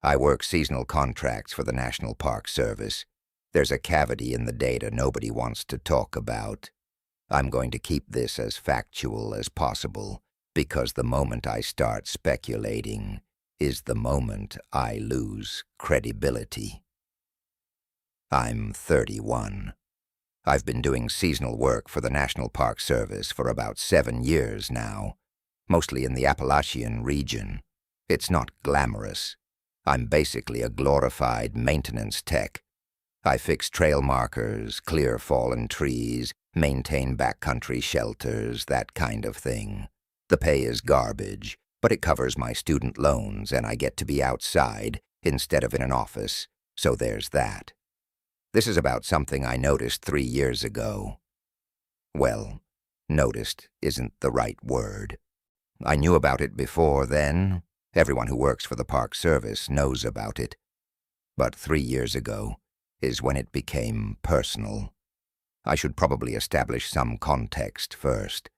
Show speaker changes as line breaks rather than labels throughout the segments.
I work seasonal contracts for the National Park Service. There's a cavity in the data nobody wants to talk about. I'm going to keep this as factual as possible, because the moment I start speculating is the moment I lose credibility. I'm 31. I've been doing seasonal work for the National Park Service for about 7 years now, mostly in the Appalachian region. It's not glamorous. I'm basically a glorified maintenance tech. I fix trail markers, clear fallen trees, maintain backcountry shelters, that kind of thing. The pay is garbage, but it covers my student loans and I get to be outside instead of in an office, so there's that. This is about something I noticed 3 years ago. Well, noticed isn't the right word. I knew about it before then. Everyone who works for the Park Service knows about it. But 3 years ago is when it became personal. I should probably establish some context first.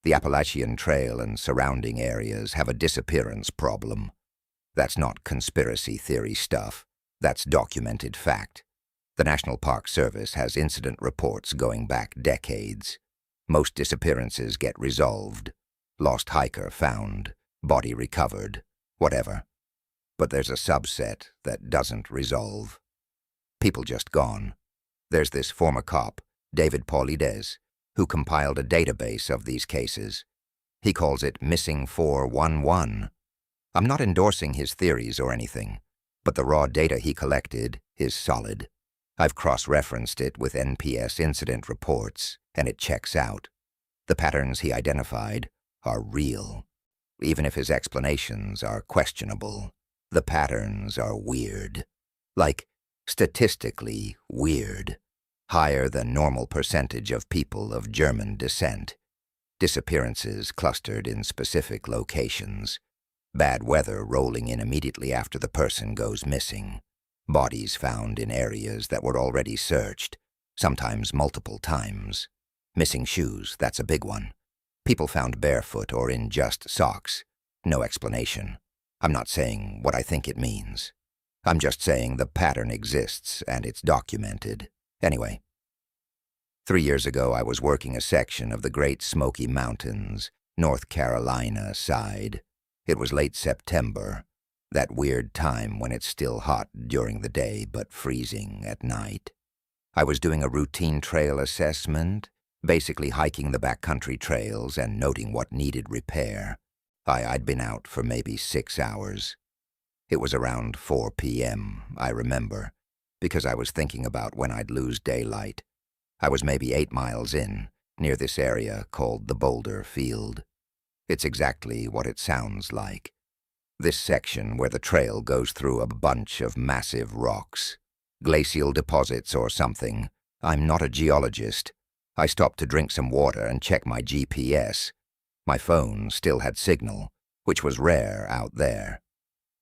The Appalachian Trail and surrounding areas have a disappearance problem. That's not conspiracy theory stuff. That's documented fact. The National Park Service has incident reports going back decades. Most disappearances get resolved. Lost hiker found, body recovered, whatever. But there's a subset that doesn't resolve. People just gone. There's this former cop, David Paulides, who compiled a database of these cases. He calls it Missing 411. I'm not endorsing his theories or anything, but the raw data he collected is solid. I've cross-referenced it with NPS incident reports, and it checks out. The patterns he identified are real. Even if his explanations are questionable, the patterns are weird. Like, statistically weird. Higher than normal percentage of people of German descent. Disappearances clustered in specific locations. Bad weather rolling in immediately after the person goes missing. Bodies found in areas that were already searched, sometimes multiple times. Missing shoes, that's a big one. People found barefoot or in just socks. No explanation. I'm not saying what I think it means. I'm just saying the pattern exists and it's documented. Anyway, 3 years ago I was working a section of the Great Smoky Mountains, North Carolina side. It was late September, that weird time when it's still hot during the day but freezing at night. I was doing a routine trail assessment, basically hiking the backcountry trails and noting what needed repair. I'd been out for maybe 6 hours. It was around 4 p.m., I remember, because I was thinking about when I'd lose daylight. I was maybe 8 miles in, near this area called the Boulder Field. It's exactly what it sounds like. This section where the trail goes through a bunch of massive rocks. Glacial deposits or something. I'm not a geologist. I stopped to drink some water and check my GPS. My phone still had signal, which was rare out there.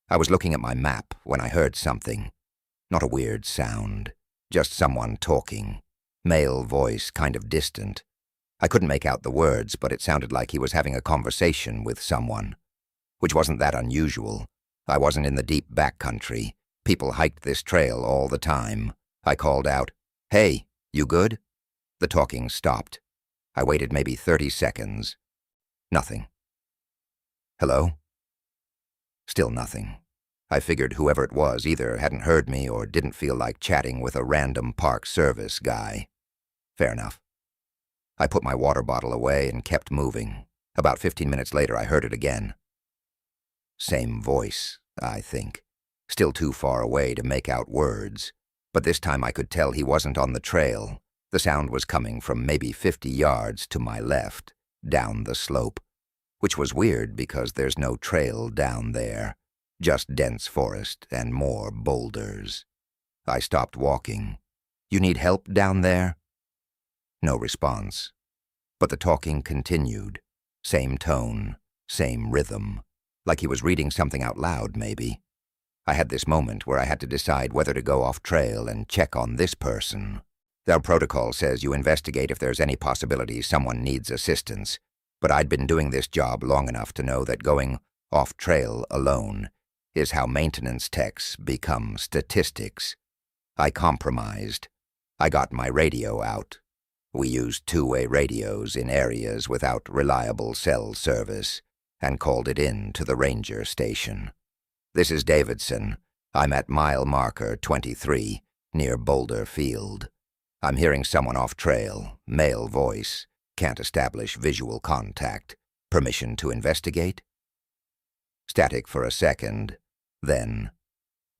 I was looking at my map when I heard something. Not a weird sound, just someone talking. Male voice, kind of distant. I couldn't make out the words, but it sounded like he was having a conversation with someone. Which wasn't that unusual. I wasn't in the deep backcountry. People hiked this trail all the time. I called out, "Hey, you good?" The talking stopped. I waited maybe 30 seconds. Nothing. Hello? Still nothing. I figured whoever it was either hadn't heard me or didn't feel like chatting with a random Park Service guy. Fair enough. I put my water bottle away and kept moving. About 15 minutes later, I heard it again. Same voice, I think. Still too far away to make out words. But this time I could tell he wasn't on the trail. The sound was coming from maybe 50 yards to my left, down the slope. Which was weird because there's no trail down there. Just dense forest and more boulders. I stopped walking. "You need help down there?" No response. But the talking continued. Same tone, same rhythm. Like he was reading something out loud, maybe. I had this moment where I had to decide whether to go off trail and check on this person. Their protocol says you investigate if there's any possibility someone needs assistance, but I'd been doing this job long enough to know that going off trail alone is how maintenance techs become statistics. I compromised. I got my radio out. We used two-way radios in areas without reliable cell service and called it in to the ranger station. "This is Davidson. I'm at mile marker 23, near Boulder Field. I'm hearing someone off trail, male voice, can't establish visual contact. Permission to investigate?" Static for a second, then,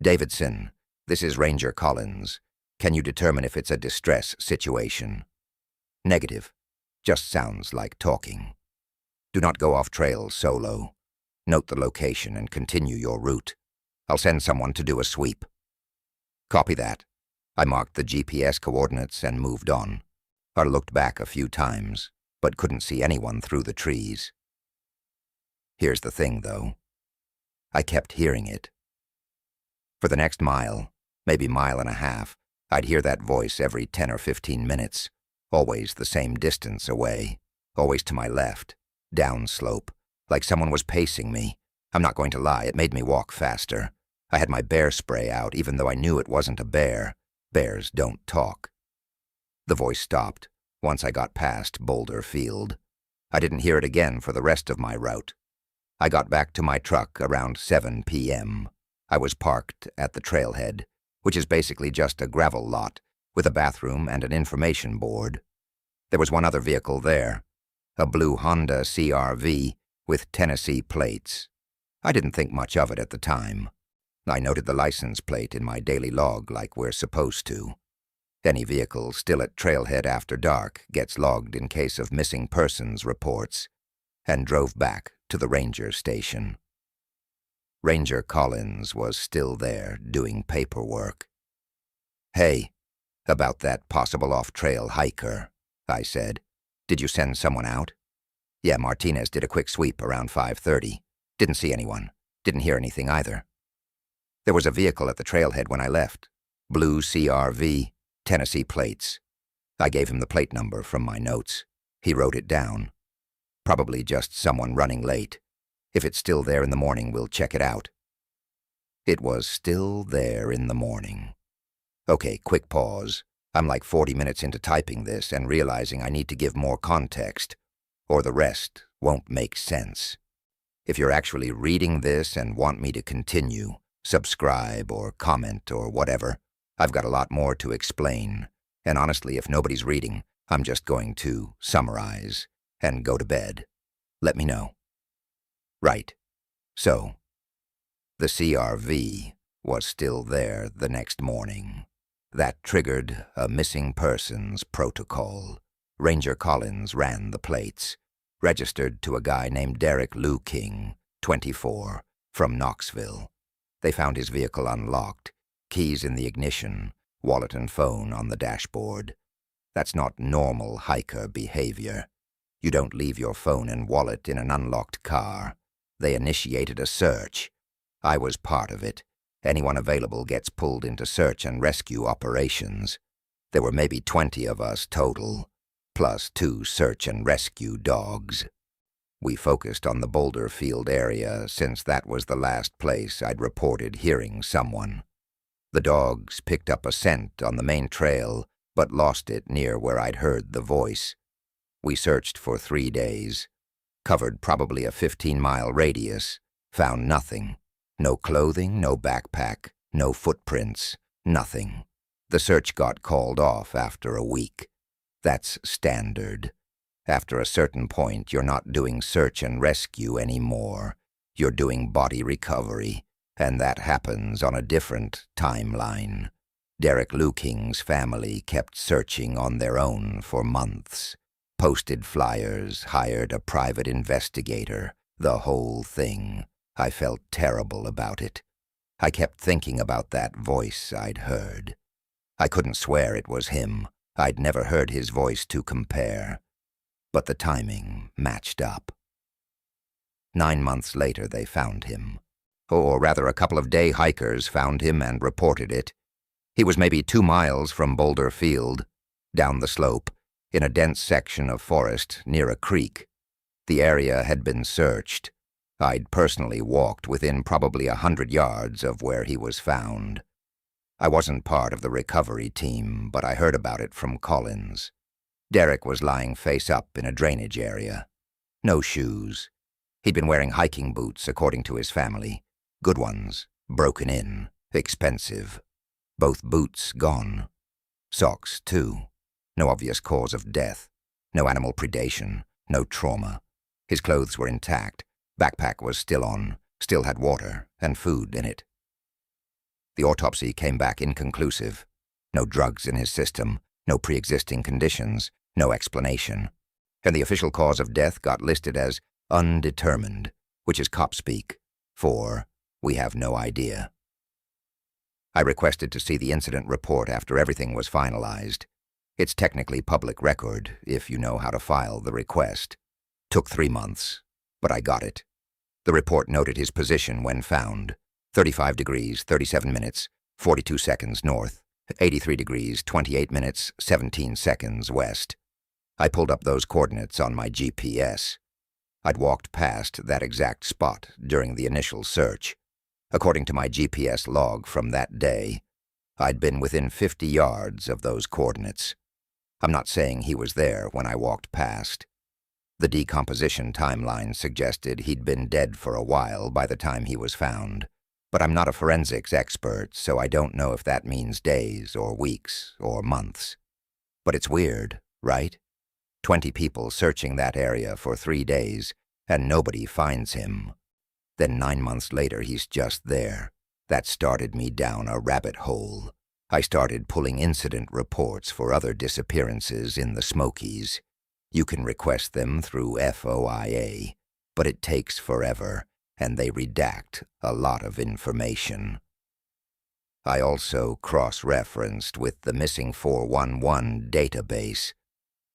"Davidson, this is Ranger Collins. Can you determine if it's a distress situation?" "Negative. Just sounds like talking. Do not go off trail solo. Note the location and continue your route. I'll send someone to do a sweep." "Copy that." I marked the GPS coordinates and moved on. I looked back a few times, but couldn't see anyone through the trees. Here's the thing, though. I kept hearing it. For the next mile, maybe mile and a half, I'd hear that voice every 10 or 15 minutes, always the same distance away, always to my left, downslope, like someone was pacing me. I'm not going to lie, it made me walk faster. I had my bear spray out, even though I knew it wasn't a bear. Bears don't talk. The voice stopped once I got past Boulder Field. I didn't hear it again for the rest of my route. I got back to my truck around 7 p.m. I was parked at the trailhead, which is basically just a gravel lot with a bathroom and an information board. There was one other vehicle there, a blue Honda CR-V with Tennessee plates. I didn't think much of it at the time. I noted the license plate in my daily log like we're supposed to. Any vehicle still at trailhead after dark gets logged in case of missing persons reports, and drove back to the ranger station. Ranger Collins was still there doing paperwork. "Hey, about that possible off-trail hiker," I said. "Did you send someone out?" "Yeah, Martinez did a quick sweep around 5:30. Didn't see anyone. Didn't hear anything either." "There was a vehicle at the trailhead when I left. Blue CR-V, Tennessee plates." I gave him the plate number from my notes. He wrote it down. "Probably just someone running late. If it's still there in the morning, we'll check it out." It was still there in the morning. Okay, quick pause. I'm like 40 minutes into typing this and realizing I need to give more context, or the rest won't make sense. If you're actually reading this and want me to continue, subscribe or comment or whatever, I've got a lot more to explain. And honestly, if nobody's reading, I'm just going to summarize and go to bed. Let me know. Right. So, the CR-V was still there the next morning. That triggered a missing persons protocol. Ranger Collins ran the plates, registered to a guy named Derek Lou King, 24, from Knoxville. They found his vehicle unlocked, keys in the ignition, wallet and phone on the dashboard. That's not normal hiker behavior. You don't leave your phone and wallet in an unlocked car. They initiated a search. I was part of it. Anyone available gets pulled into search and rescue operations. There were maybe 20 of us total, plus 2 search and rescue dogs. We focused on the Boulder Field area since that was the last place I'd reported hearing someone. The dogs picked up a scent on the main trail, but lost it near where I'd heard the voice. We searched for 3 days, covered probably a 15-mile radius, found nothing. No clothing, no backpack, no footprints, nothing. The search got called off after a week. That's standard. After a certain point, you're not doing search and rescue anymore. You're doing body recovery, and that happens on a different timeline. Derek Lou King's family kept searching on their own for months. Posted flyers, hired a private investigator, the whole thing. I felt terrible about it. I kept thinking about that voice I'd heard. I couldn't swear it was him. I'd never heard his voice to compare. But the timing matched up. 9 months later, they found him. Or rather, a couple of day hikers found him and reported it. He was maybe 2 miles from Boulder Field, down the slope, in a dense section of forest near a creek. The area had been searched. I'd personally walked within probably 100 yards of where he was found. I wasn't part of the recovery team, but I heard about it from Collins. Derek was lying face up in a drainage area. No shoes. He'd been wearing hiking boots, according to his family. Good ones, broken in, expensive. Both boots gone. Socks, too. No obvious cause of death. No animal predation. No trauma. His clothes were intact. Backpack was still on, still had water and food in it. The autopsy came back inconclusive. No drugs in his system, no pre-existing conditions, no explanation. And the official cause of death got listed as undetermined, which is cop speak for we have no idea. I requested to see the incident report after everything was finalized. It's technically public record if you know how to file the request. Took 3 months, but I got it. The report noted his position when found: 35 degrees, 37 minutes, 42 seconds north, 83 degrees, 28 minutes, 17 seconds west. I pulled up those coordinates on my GPS. I'd walked past that exact spot during the initial search. According to my GPS log from that day, I'd been within 50 yards of those coordinates. I'm not saying he was there when I walked past. The decomposition timeline suggested he'd been dead for a while by the time he was found, but I'm not a forensics expert, so I don't know if that means days or weeks or months. But it's weird, right? 20 people searching that area for 3 days, and nobody finds him. Then 9 months later, he's just there. That started me down a rabbit hole. I started pulling incident reports for other disappearances in the Smokies. You can request them through FOIA, but it takes forever, and they redact a lot of information. I also cross-referenced with the Missing 411 database.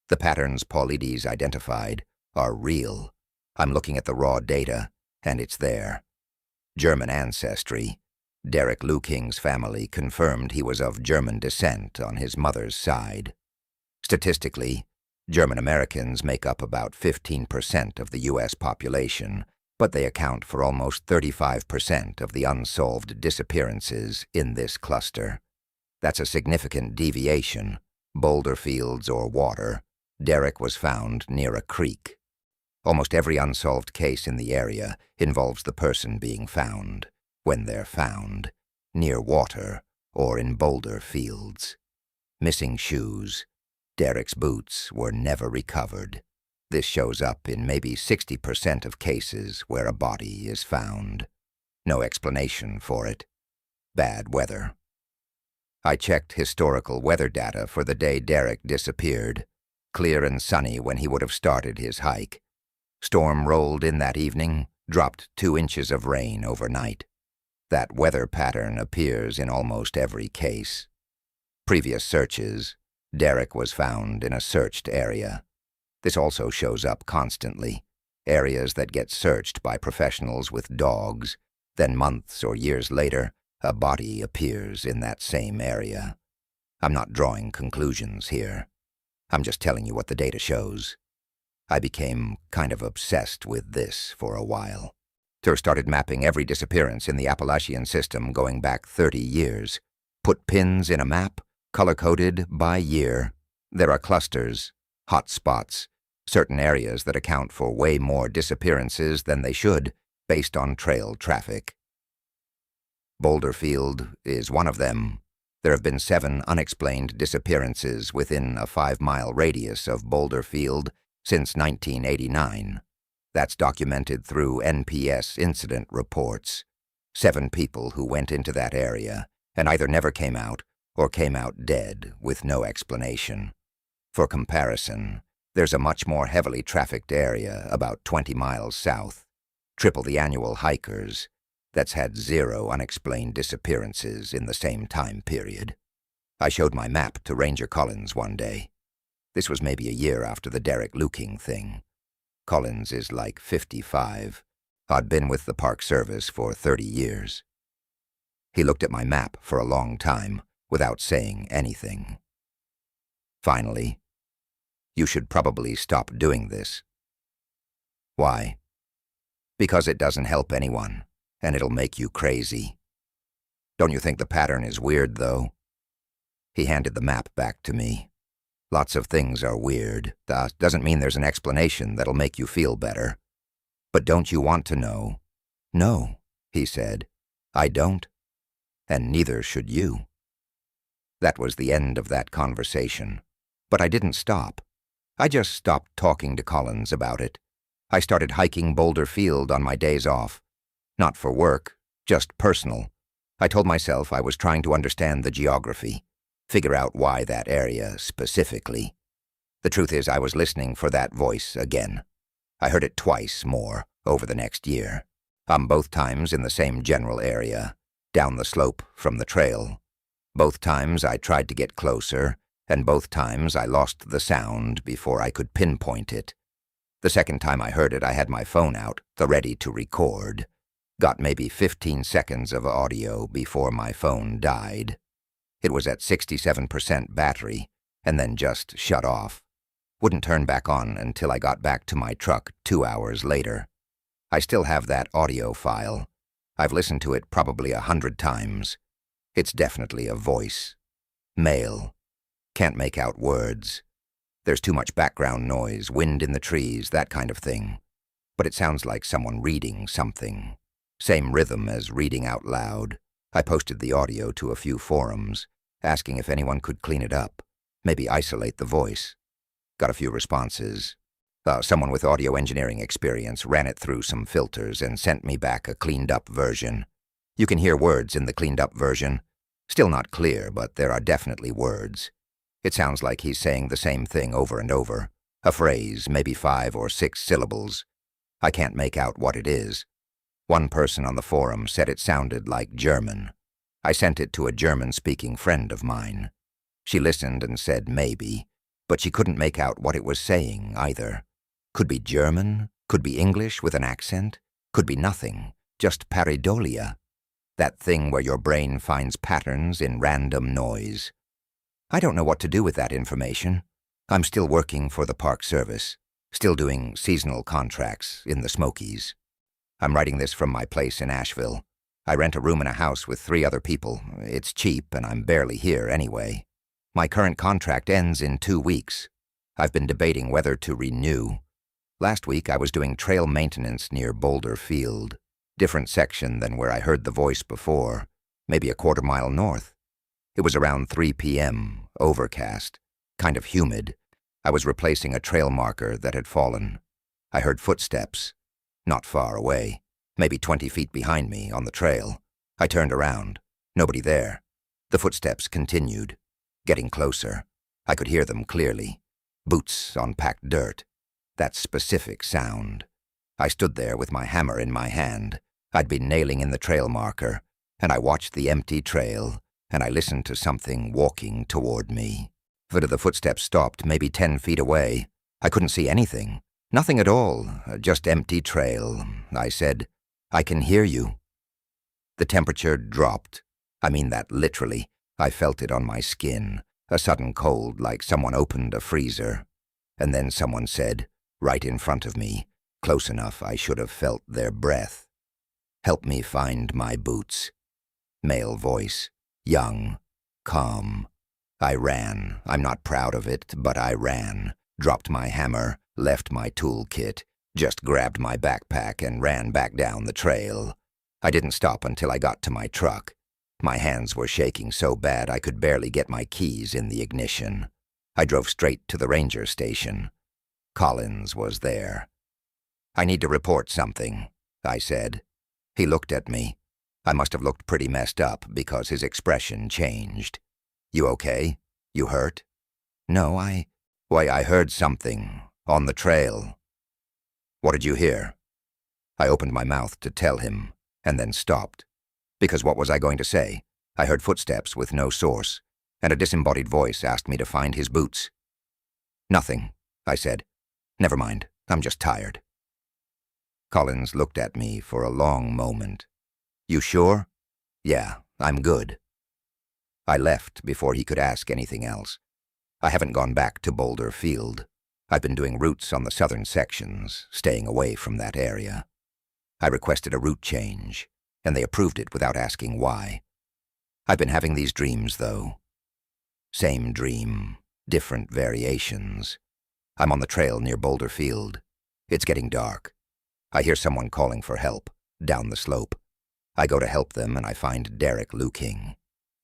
The patterns Paulides identified are real. I'm looking at the raw data, and it's there. German ancestry. Derek Luking's family confirmed he was of German descent on his mother's side. Statistically, German Americans make up about 15% of the U.S. population, but they account for almost 35% of the unsolved disappearances in this cluster. That's a significant deviation. Boulder fields or water. Derek was found near a creek. Almost every unsolved case in the area involves the person being found, when they're found, near water or in boulder fields. Missing shoes. Derek's boots were never recovered. This shows up in maybe 60% of cases where a body is found. No explanation for it. Bad weather. I checked historical weather data for the day Derek disappeared. Clear and sunny when he would have started his hike. Storm rolled in that evening, dropped 2 inches of rain overnight. That weather pattern appears in almost every case. Previous searches. Derek was found in a searched area. This also shows up constantly. Areas that get searched by professionals with dogs. Then months or years later, a body appears in that same area. I'm not drawing conclusions here. I'm just telling you what the data shows. I became kind of obsessed with this for a while. Started mapping every disappearance in the Appalachian system going back 30 years. Put pins in a map, color-coded by year. There are clusters, hot spots, certain areas that account for way more disappearances than they should, based on trail traffic. Boulder Field is one of them. There have been 7 unexplained disappearances within a 5-mile radius of Boulder Field since 1989. That's documented through NPS incident reports. 7 people who went into that area and either never came out or came out dead with no explanation. For comparison, there's a much more heavily trafficked area about 20 miles south, triple the annual hikers, that's had 0 unexplained disappearances in the same time period. I showed my map to Ranger Collins one day. This was maybe a year after the Derek Luking thing. Collins is like 55. I'd been with the Park Service for 30 years. He looked at my map for a long time without saying anything. Finally, "You should probably stop doing this." "Why?" Because it doesn't help anyone, and it'll make you crazy. Don't you think the pattern is weird, though? He handed the map back to me. Lots of things are weird. That doesn't mean there's an explanation that'll make you feel better. But don't you want to know? No, he said. I don't. And neither should you. That was the end of that conversation. But I didn't stop. I just stopped talking to Collins about it. I started hiking Boulder Field on my days off. Not for work, just personal. I told myself I was trying to understand the geography, figure out why that area specifically. The truth is I was listening for that voice again. I heard it twice more over the next year. Both times in the same general area, down the slope from the trail. Both times I tried to get closer, and both times I lost the sound before I could pinpoint it. The second time I heard it, I had my phone out, ready to record. Got maybe 15 seconds of audio before my phone died. It was at 67% battery, and then just shut off. Wouldn't turn back on until I got back to my truck 2 hours later. I still have that audio file. I've listened to it probably 100 times. It's definitely a voice. Male. Can't make out words. There's too much background noise, wind in the trees, that kind of thing. But it sounds like someone reading something. Same rhythm as reading out loud. I posted the audio to a few forums, asking if anyone could clean it up, maybe isolate the voice. Got a few responses. Someone with audio engineering experience ran it through some filters and sent me back a cleaned-up version. You can hear words in the cleaned-up version. Still not clear, but there are definitely words. It sounds like he's saying the same thing over and over. A phrase, maybe 5 or 6 syllables. I can't make out what it is. One person on the forum said it sounded like German. I sent it to a German-speaking friend of mine. She listened and said maybe, but she couldn't make out what it was saying either. Could be German, could be English with an accent, could be nothing, just pareidolia. That thing where your brain finds patterns in random noise. I don't know what to do with that information. I'm still working for the Park Service, still doing seasonal contracts in the Smokies. I'm writing this from my place in Asheville. I rent a room in a house with 3 other people. It's cheap and I'm barely here anyway. My current contract ends in 2 weeks. I've been debating whether to renew. Last week I was doing trail maintenance near Boulder Field. Different section than where I heard the voice before, maybe a 1/4 mile north. It was around 3 p.m., overcast, kind of humid. I was replacing a trail marker that had fallen. I heard footsteps, not far away, maybe 20 feet behind me on the trail. I turned around. Nobody there. The footsteps continued, getting closer. I could hear them clearly. Boots on packed dirt. That specific sound. I stood there with my hammer in my hand. I'd been nailing in the trail marker, and I watched the empty trail, and I listened to something walking toward me. The footsteps stopped maybe 10 feet away. I couldn't see anything. Nothing at all, just empty trail. I said, "I can hear you." The temperature dropped. I mean that literally. I felt it on my skin, a sudden cold like someone opened a freezer. And then someone said, right in front of me, close enough I should have felt their breath, "Help me find my boots." Male voice, young, calm. I ran. I'm not proud of it, but I ran. Dropped my hammer, left my toolkit, just grabbed my backpack and ran back down the trail. I didn't stop until I got to my truck. My hands were shaking so bad I could barely get my keys in the ignition. I drove straight to the ranger station. Collins was there. "I need to report something," I said. He looked at me. I must have looked pretty messed up because his expression changed. "You okay? You hurt?" "No, I heard something. On the trail." "What did you hear?" I opened my mouth to tell him, and then stopped. Because what was I going to say? I heard footsteps with no source, and a disembodied voice asked me to find his boots. "Nothing," I said. "Never mind, I'm just tired." Collins looked at me for a long moment. "You sure?" "Yeah, I'm good." I left before he could ask anything else. I haven't gone back to Boulder Field. I've been doing routes on the southern sections, staying away from that area. I requested a route change, and they approved it without asking why. I've been having these dreams, though. Same dream, different variations. I'm on the trail near Boulder Field. It's getting dark. I hear someone calling for help, down the slope. I go to help them, and I find Derek Luking.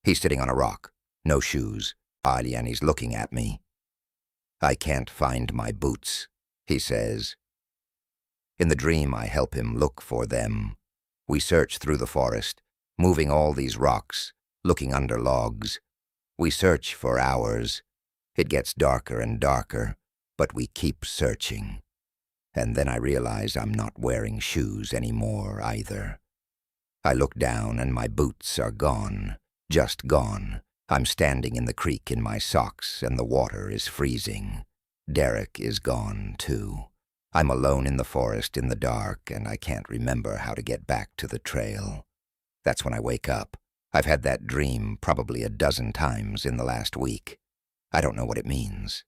He's sitting on a rock, no shoes, and he's looking at me. "I can't find my boots," he says. In the dream, I help him look for them. We search through the forest, moving all these rocks, looking under logs. We search for hours. It gets darker and darker, but we keep searching. And then I realize I'm not wearing shoes anymore either. I look down and my boots are gone, just gone. I'm standing in the creek in my socks and the water is freezing. Derek is gone too. I'm alone in the forest in the dark and I can't remember how to get back to the trail. That's when I wake up. I've had that dream probably a dozen times in the last week. I don't know what it means.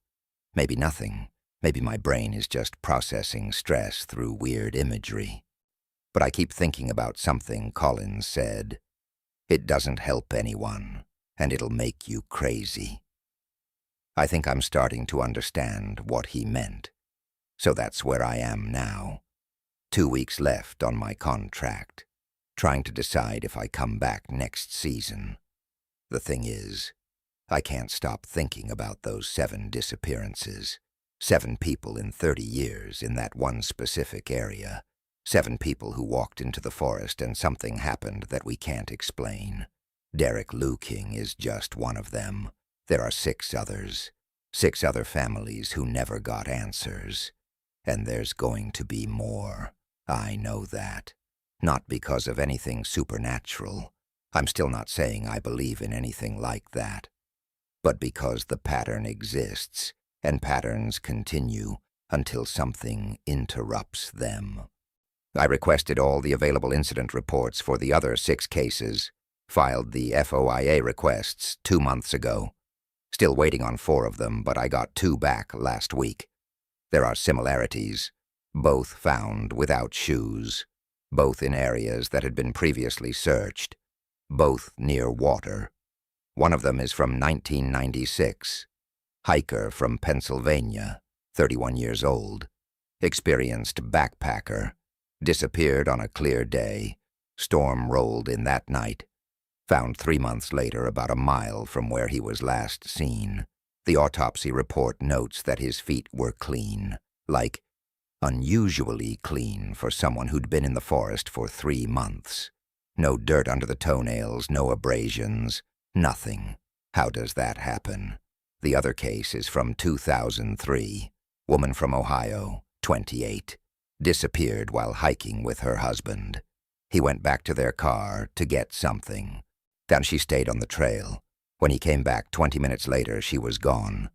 Maybe nothing. Maybe my brain is just processing stress through weird imagery. But I keep thinking about something Collins said. It doesn't help anyone, and it'll make you crazy. I think I'm starting to understand what he meant. So that's where I am now. 2 weeks left on my contract, trying to decide if I come back next season. The thing is, I can't stop thinking about those 7 disappearances. 7 people in 30 years in that one specific area. 7 people who walked into the forest and something happened that we can't explain. Derek Luking is just one of them. There are 6 others. 6 other families who never got answers. And there's going to be more. I know that. Not because of anything supernatural. I'm still not saying I believe in anything like that. But because the pattern exists, and patterns continue until something interrupts them. I requested all the available incident reports for the other 6 cases, filed the FOIA requests 2 months ago. Still waiting on 4 of them, but I got 2 back last week. There are similarities, both found without shoes, both in areas that had been previously searched, both near water. One of them is from 1996. Hiker from Pennsylvania, 31 years old, experienced backpacker, disappeared on a clear day, storm rolled in that night, found 3 months later about a mile from where he was last seen. The autopsy report notes that his feet were clean, like unusually clean for someone who'd been in the forest for 3 months. No dirt under the toenails, no abrasions, nothing. How does that happen? The other case is from 2003. Woman from Ohio, 28, disappeared while hiking with her husband. He went back to their car to get something. Then she stayed on the trail. When he came back 20 minutes later, she was gone.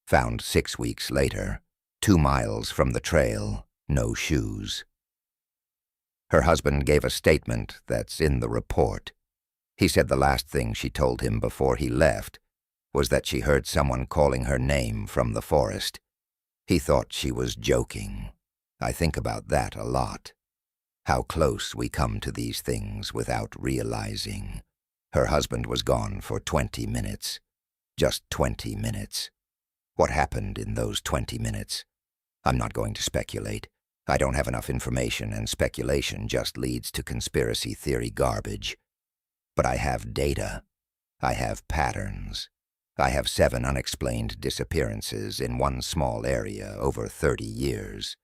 Found 6 weeks later, 2 miles from the trail, no shoes. Her husband gave a statement that's in the report. He said the last thing she told him before he left was that she heard someone calling her name from the forest. He thought she was joking. I think about that a lot. How close we come to these things without realizing. Her husband was gone for 20 minutes. Just 20 minutes. What happened in those 20 minutes? I'm not going to speculate. I don't have enough information, and speculation just leads to conspiracy theory garbage. But I have data. I have patterns. I have 7 unexplained disappearances in one small area over 30 years.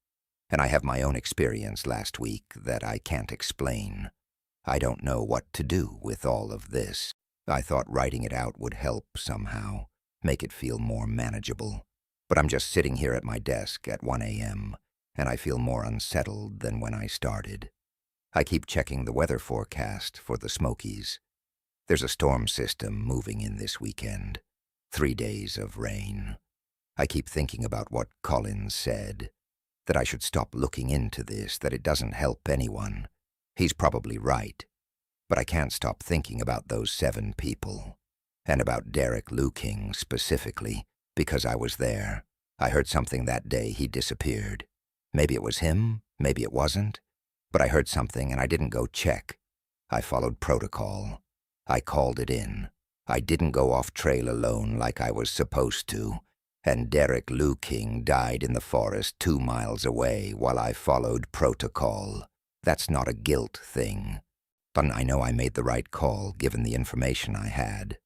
And I have my own experience last week that I can't explain. I don't know what to do with all of this. I thought writing it out would help somehow, make it feel more manageable. But I'm just sitting here at my desk at 1 a.m., and I feel more unsettled than when I started. I keep checking the weather forecast for the Smokies. There's a storm system moving in this weekend. 3 days of rain. I keep thinking about what Collins said, that I should stop looking into this, that it doesn't help anyone. He's probably right, but I can't stop thinking about those 7 people, and about Derek Luking specifically, because I was there. I heard something that day he disappeared. Maybe it was him, maybe it wasn't. But I heard something and I didn't go check. I followed protocol. I called it in. I didn't go off trail alone like I was supposed to, and Derek Lou King died in the forest 2 miles away while I followed protocol. That's not a guilt thing. But I know I made the right call given the information I had.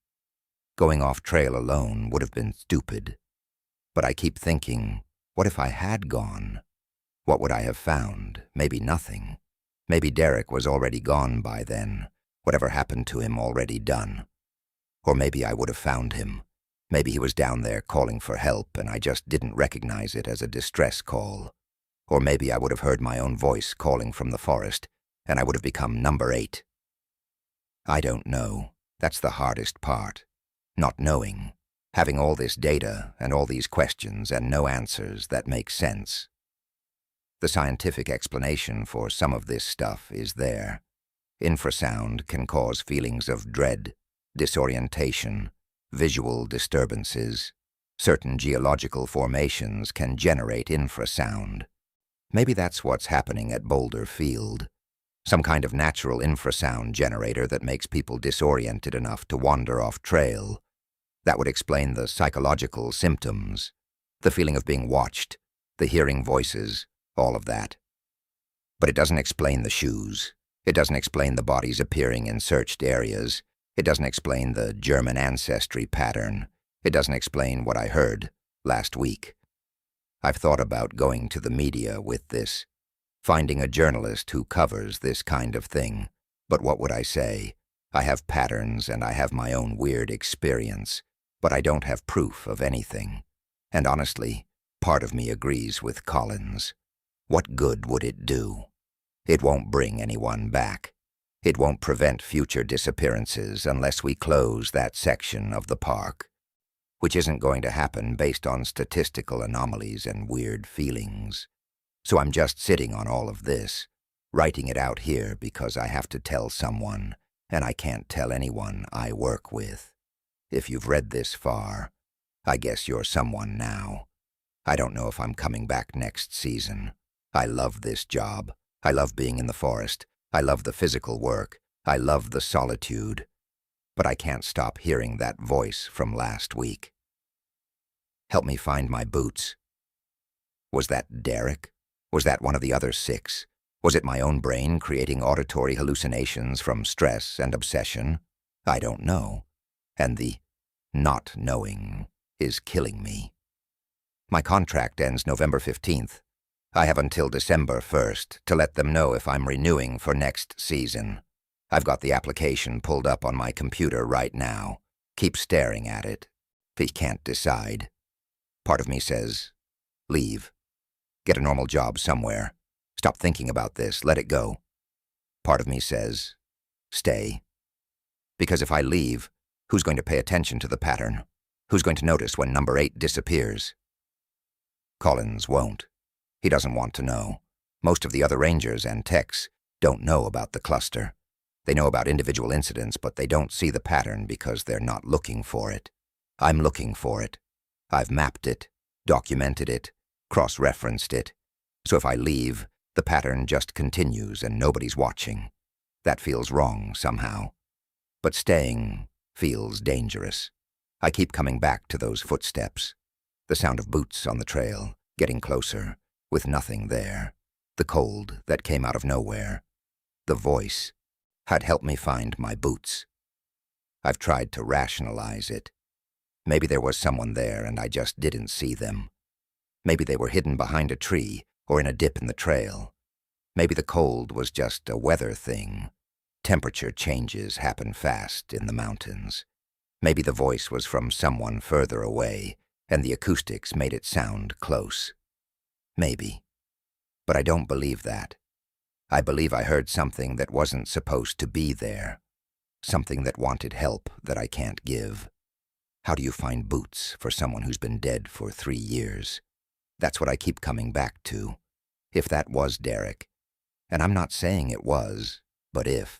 Going off trail alone would have been stupid. But I keep thinking, what if I had gone? What would I have found? Maybe nothing. Maybe Derek was already gone by then, whatever happened to him already done. Or maybe I would have found him. Maybe he was down there calling for help and I just didn't recognize it as a distress call. Or maybe I would have heard my own voice calling from the forest and I would have become number 8. I don't know. That's the hardest part. Not knowing. Having all this data and all these questions and no answers that make sense. The scientific explanation for some of this stuff is there. Infrasound can cause feelings of dread, disorientation, visual disturbances. Certain geological formations can generate infrasound. Maybe that's what's happening at Boulder Field. Some kind of natural infrasound generator that makes people disoriented enough to wander off trail. That would explain the psychological symptoms, the feeling of being watched, the hearing voices, all of that. But it doesn't explain the shoes. It doesn't explain the bodies appearing in searched areas. It doesn't explain the German ancestry pattern. It doesn't explain what I heard last week. I've thought about going to the media with this, finding a journalist who covers this kind of thing. But what would I say? I have patterns and I have my own weird experience, but I don't have proof of anything. And honestly, part of me agrees with Collins. What good would it do? It won't bring anyone back. It won't prevent future disappearances unless we close that section of the park, which isn't going to happen based on statistical anomalies and weird feelings. So I'm just sitting on all of this, writing it out here because I have to tell someone, and I can't tell anyone I work with. If you've read this far, I guess you're someone now. I don't know if I'm coming back next season. I love this job. I love being in the forest. I love the physical work. I love the solitude. But I can't stop hearing that voice from last week. Help me find my boots. Was that Derek? Was that one of the other 6? Was it my own brain creating auditory hallucinations from stress and obsession? I don't know. And the not knowing is killing me. My contract ends November 15th. I have until December 1st to let them know if I'm renewing for next season. I've got the application pulled up on my computer right now. Keep staring at it. He can't decide. Part of me says, leave. Get a normal job somewhere. Stop thinking about this. Let it go. Part of me says, stay. Because if I leave, who's going to pay attention to the pattern? Who's going to notice when number 8 disappears? Collins won't. He doesn't want to know. Most of the other rangers and techs don't know about the cluster. They know about individual incidents, but they don't see the pattern because they're not looking for it. I'm looking for it. I've mapped it, documented it, cross-referenced it. So if I leave, the pattern just continues and nobody's watching. That feels wrong somehow. But staying feels dangerous. I keep coming back to those footsteps. The sound of boots on the trail, getting closer, with nothing there. The cold that came out of nowhere. The voice had helped me find my boots. I've tried to rationalize it. Maybe there was someone there and I just didn't see them. Maybe they were hidden behind a tree or in a dip in the trail. Maybe the cold was just a weather thing. Temperature changes happen fast in the mountains. Maybe the voice was from someone further away and the acoustics made it sound close. Maybe. But I don't believe that. I believe I heard something that wasn't supposed to be there. Something that wanted help that I can't give. How do you find boots for someone who's been dead for 3 years? That's what I keep coming back to. If that was Derek, and I'm not saying it was, but if,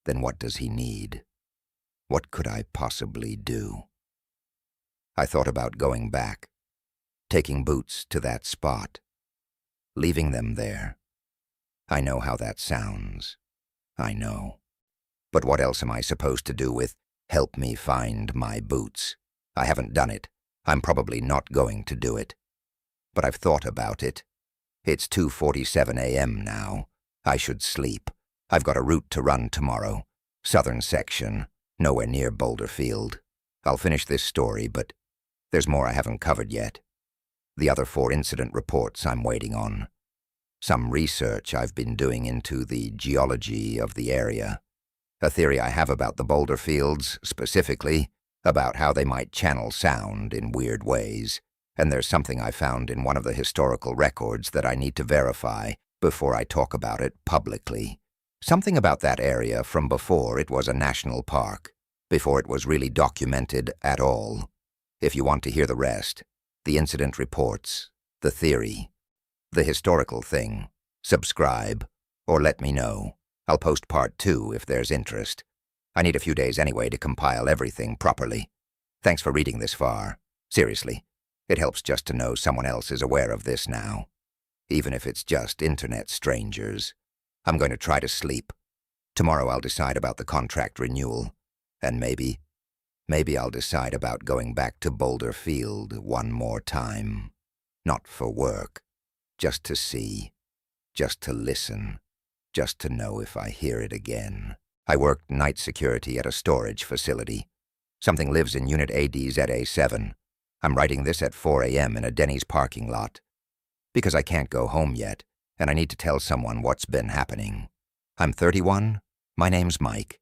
then what does he need? What could I possibly do? I thought about going back, taking boots to that spot, leaving them there, I know how that sounds. I know. But what else am I supposed to do with "help me find my boots"? I haven't done it. I'm probably not going to do it. But I've thought about it. It's 2:47 a.m. now. I should sleep. I've got a route to run tomorrow. Southern section, nowhere near Boulder Field. I'll finish this story, but there's more I haven't covered yet. The other 4 incident reports I'm waiting on. Some research I've been doing into the geology of the area. A theory I have about the boulder fields, specifically, about how they might channel sound in weird ways. And there's something I found in one of the historical records that I need to verify before I talk about it publicly. Something about that area from before it was a national park, before it was really documented at all. If you want to hear the rest, the incident reports, the theory, the historical thing, subscribe, or let me know. I'll post part 2 if there's interest. I need a few days anyway to compile everything properly. Thanks for reading this far. Seriously, it helps just to know someone else is aware of this now. Even if it's just internet strangers. I'm going to try to sleep. Tomorrow I'll decide about the contract renewal. And maybe I'll decide about going back to Boulder Field one more time. Not for work. Just to see. Just to listen. Just to know if I hear it again. I worked night security at a storage facility. Something lives in Unit AD's at A7. I'm writing this at 4 a.m. in a Denny's parking lot. Because I can't go home yet, and I need to tell someone what's been happening. I'm 31. My name's Mike.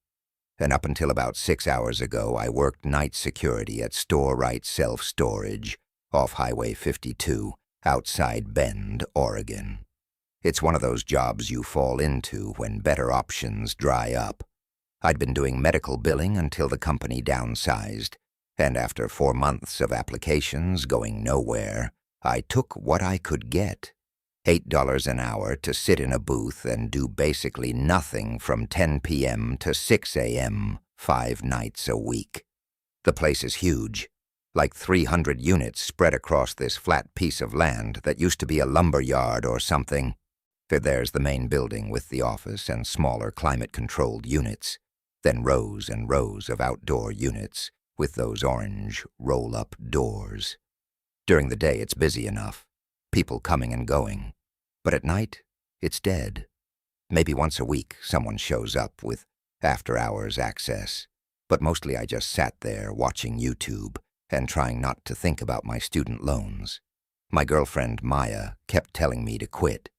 And up until about 6 hours ago, I worked night security at Store Right Self-Storage off Highway 52, outside Bend, Oregon. It's one of those jobs you fall into when better options dry up. I'd been doing medical billing until the company downsized, and after 4 months of applications going nowhere, I took what I could get. $8 an hour to sit in a booth and do basically nothing from 10 p.m. to 6 a.m., 5 nights a week. The place is huge, like 300 units spread across this flat piece of land that used to be a lumber yard or something. There's the main building with the office and smaller climate-controlled units, then rows and rows of outdoor units with those orange roll-up doors. During the day it's busy enough, people coming and going, but at night it's dead. Maybe once a week someone shows up with after-hours access, but mostly I just sat there watching YouTube and trying not to think about my student loans. My girlfriend, Maya, kept telling me to quit.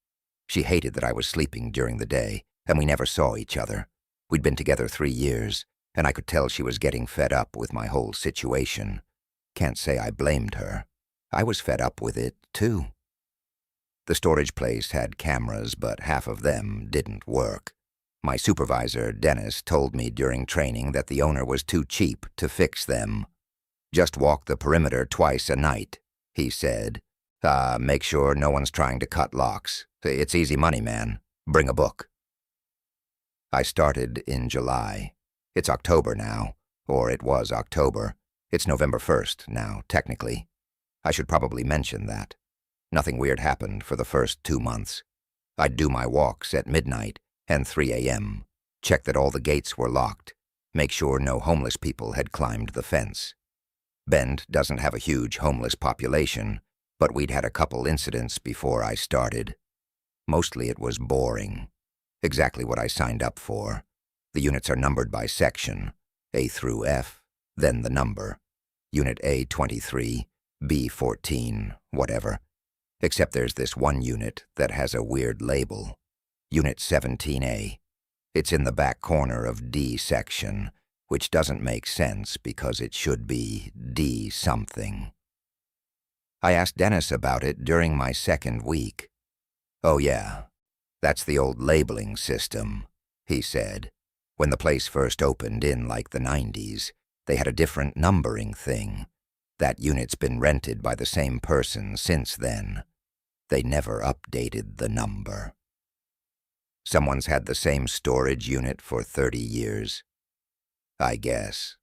She hated that I was sleeping during the day, and we never saw each other. We'd been together 3 years, and I could tell she was getting fed up with my whole situation. Can't say I blamed her. I was fed up with it, too. The storage place had cameras, but half of them didn't work. My supervisor, Dennis, told me during training that the owner was too cheap to fix them. Just walk the perimeter twice a night, he said. Make sure no one's trying to cut locks. It's easy money, man. Bring a book. I started in July. It's October now, or it was October. It's November 1st now, technically. I should probably mention that. Nothing weird happened for the first 2 months. I'd do my walks at midnight and 3 a.m., check that all the gates were locked, make sure no homeless people had climbed the fence. Bend doesn't have a huge homeless population, but we'd had a couple incidents before I started. Mostly it was boring. Exactly what I signed up for. The units are numbered by section, A through F, then the number. Unit A23, B14, whatever. Except there's this one unit that has a weird label. Unit 17A. It's in the back corner of D section, which doesn't make sense because it should be D something. I asked Dennis about it during my 2nd week. Oh yeah, that's the old labeling system, he said. When the place first opened in like the 90s, they had a different numbering thing. That unit's been rented by the same person since then. They never updated the number. Someone's had the same storage unit for 30 years. I guess.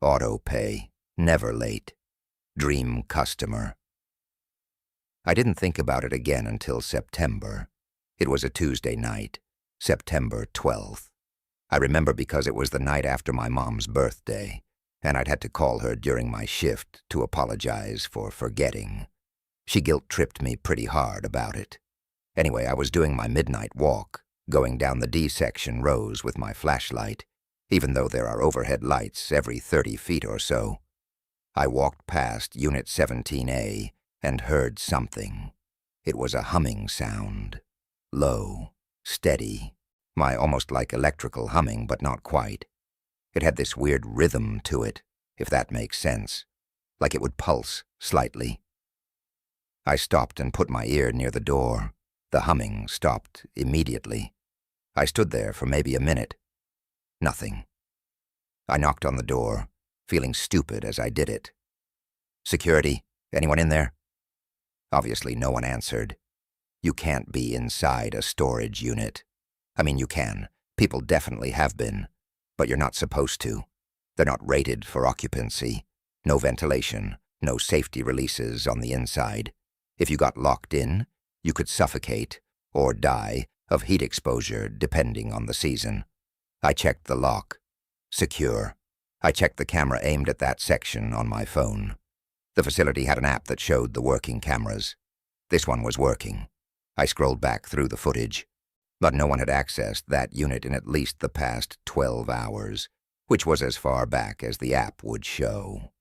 Auto pay, never late. Dream customer. I didn't think about it again until September. It was a Tuesday night, September 12th. I remember because it was the night after my mom's birthday, and I'd had to call her during my shift to apologize for forgetting. She guilt-tripped me pretty hard about it. Anyway, I was doing my midnight walk, going down the D-section rows with my flashlight, even though there are overhead lights every 30 feet or so. I walked past Unit 17A and heard something. It was a humming sound. Low, steady, almost like electrical humming, but not quite. It had this weird rhythm to it, if that makes sense, like it would pulse slightly. I stopped and put my ear near the door. The humming stopped immediately. I stood there for maybe a minute. Nothing. I knocked on the door, feeling stupid as I did it. "Security, anyone in there?" Obviously, no one answered. You can't be inside a storage unit. I mean, you can. People definitely have been. But you're not supposed to. They're not rated for occupancy. No ventilation, no safety releases on the inside. If you got locked in, you could suffocate or die of heat exposure depending on the season. I checked the lock. Secure. I checked the camera aimed at that section on my phone. The facility had an app that showed the working cameras. This one was working. I scrolled back through the footage, but no one had accessed that unit in at least the past 12 hours, which was as far back as the app would show.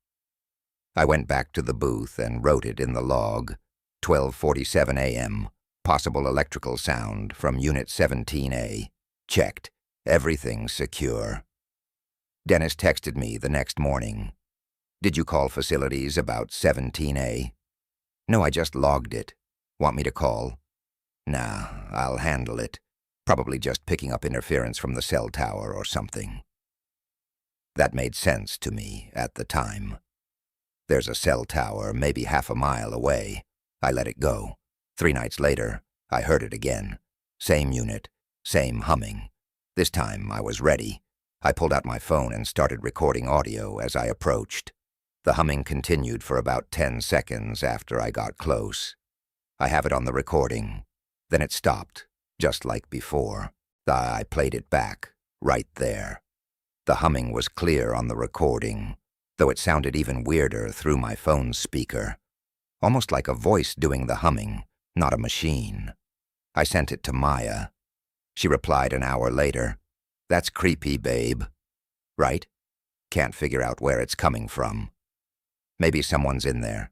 I went back to the booth and wrote it in the log. 12:47 a.m. Possible electrical sound from Unit 17A. Checked. Everything secure. Dennis texted me the next morning. "Did you call facilities about 17A?" "No, I just logged it. Want me to call?" "Nah, I'll handle it. Probably just picking up interference from the cell tower or something." That made sense to me at the time. There's a cell tower maybe half a mile away. I let it go. 3 nights later, I heard it again. Same unit, same humming. This time I was ready. I pulled out my phone and started recording audio as I approached. The humming continued for about 10 seconds after I got close. I have it on the recording. Then it stopped, just like before. I played it back, right there. The humming was clear on the recording, though it sounded even weirder through my phone's speaker. Almost like a voice doing the humming, not a machine. I sent it to Maya. She replied an hour later. "That's creepy, babe." Right? Can't figure out where it's coming from. Maybe someone's in there.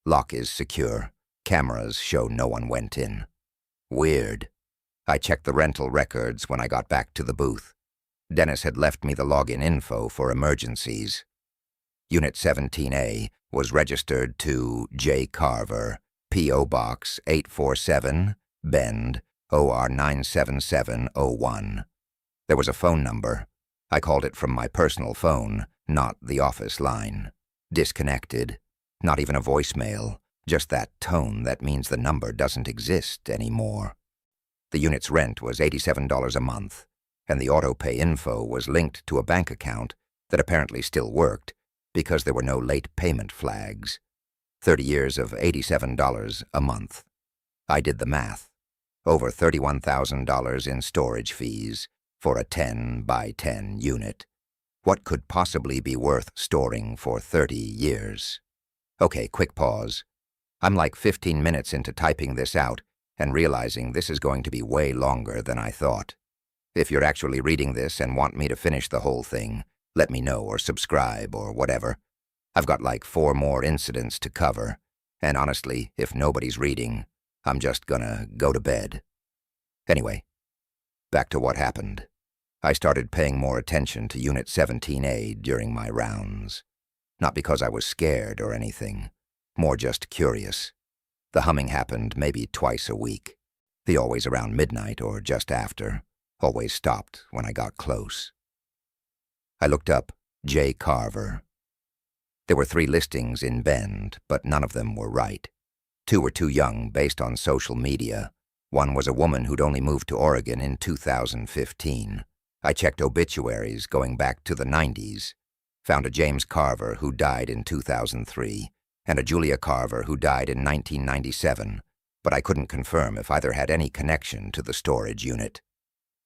Lock is secure. Cameras show no one went in. Weird. I checked the rental records when I got back to the booth. Dennis had left me the login info for emergencies. Unit 17A was registered to J. Carver, P.O. Box 847, Bend, OR 97701. There was a phone number. I called it from my personal phone, not the office line. Disconnected. Not even a voicemail. Just that tone that means the number doesn't exist anymore. The unit's rent was $87 a month, and the auto-pay info was linked to a bank account that apparently still worked because there were no late payment flags. 30 years of $87 a month. I did the math. Over $31,000 in storage fees for a 10 by 10 unit. What could possibly be worth storing for 30 years? Okay, quick pause. I'm like 15 minutes into typing this out and realizing this is going to be way longer than I thought. If you're actually reading this and want me to finish the whole thing, let me know or subscribe or whatever. I've got like 4 more incidents to cover, and honestly, if nobody's reading, I'm just gonna go to bed. Anyway, back to what happened. I started paying more attention to Unit 17A during my rounds. Not because I was scared or anything, more just curious. The humming happened maybe twice a week. Always around midnight or just after. Always stopped when I got close. I looked up J. Carver. There were 3 listings in Bend, but none of them were right. 2 were too young based on social media. One was a woman who'd only moved to Oregon in 2015. I checked obituaries going back to the 90s. Found a James Carver who died in 2003, and a Julia Carver who died in 1997. but I couldn't confirm if either had any connection to the storage unit.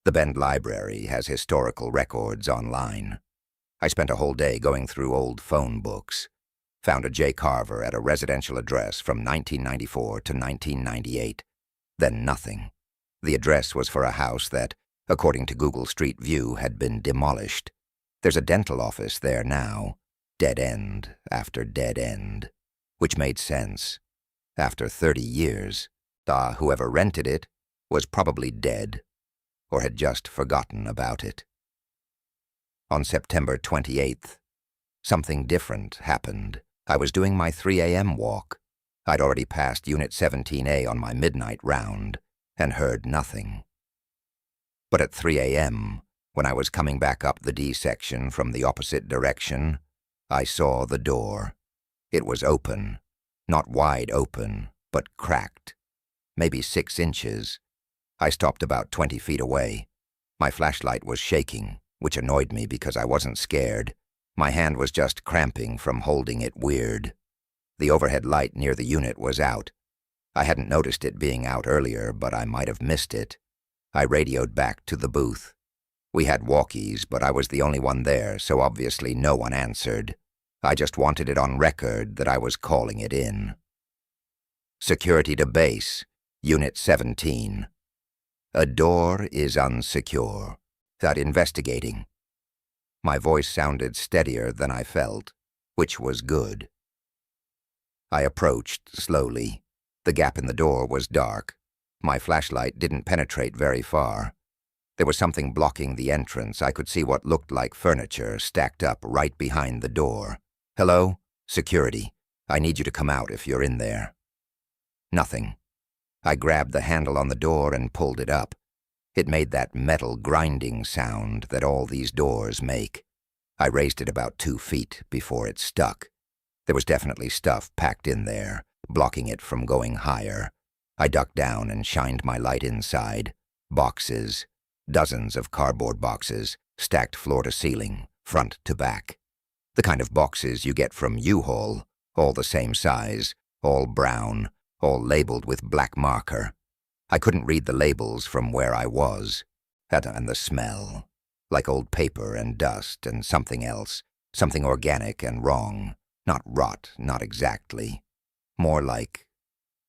The Bend Library has historical records online. I spent a whole day going through old phone books. Found a J. Carver at a residential address from 1994 to 1998. Then nothing. The address was for a house that, according to Google Street View, had been demolished. There's a dental office there now. Dead end after dead end. Which made sense. After 30 years, whoever rented it was probably dead or had just forgotten about it. On September 28th, something different happened. I was doing my 3 a.m. walk. I'd already passed Unit 17A on my midnight round and heard nothing. But at 3 a.m., when I was coming back up the D section from the opposite direction, I saw the door. It was open, not wide open, but cracked, maybe 6 inches. I stopped about 20 feet away. My flashlight was shaking, which annoyed me because I wasn't scared. My hand was just cramping from holding it weird. The overhead light near the unit was out. I hadn't noticed it being out earlier, but I might have missed it. I radioed back to the booth. We had walkies, but I was the only one there, so obviously no one answered. I just wanted it on record that I was calling it in. Security to base, Unit 17. A door is unsecure. That investigating. My voice sounded steadier than I felt, which was good. I approached slowly. The gap in the door was dark. My flashlight didn't penetrate very far. There was something blocking the entrance. I could see what looked like furniture stacked up right behind the door. Hello? Security. I need you to come out if you're in there. Nothing. I grabbed the handle on the door and pulled it up. It made that metal grinding sound that all these doors make. I raised it about 2 feet before it stuck. There was definitely stuff packed in there, blocking it from going higher. I ducked down and shined my light inside. Boxes. Dozens of cardboard boxes, stacked floor to ceiling, front to back. The kind of boxes you get from U-Haul, all the same size, all brown, all labeled with black marker. I couldn't read the labels from where I was. And the smell, like old paper and dust and something else, something organic and wrong. Not rot, not exactly. More like,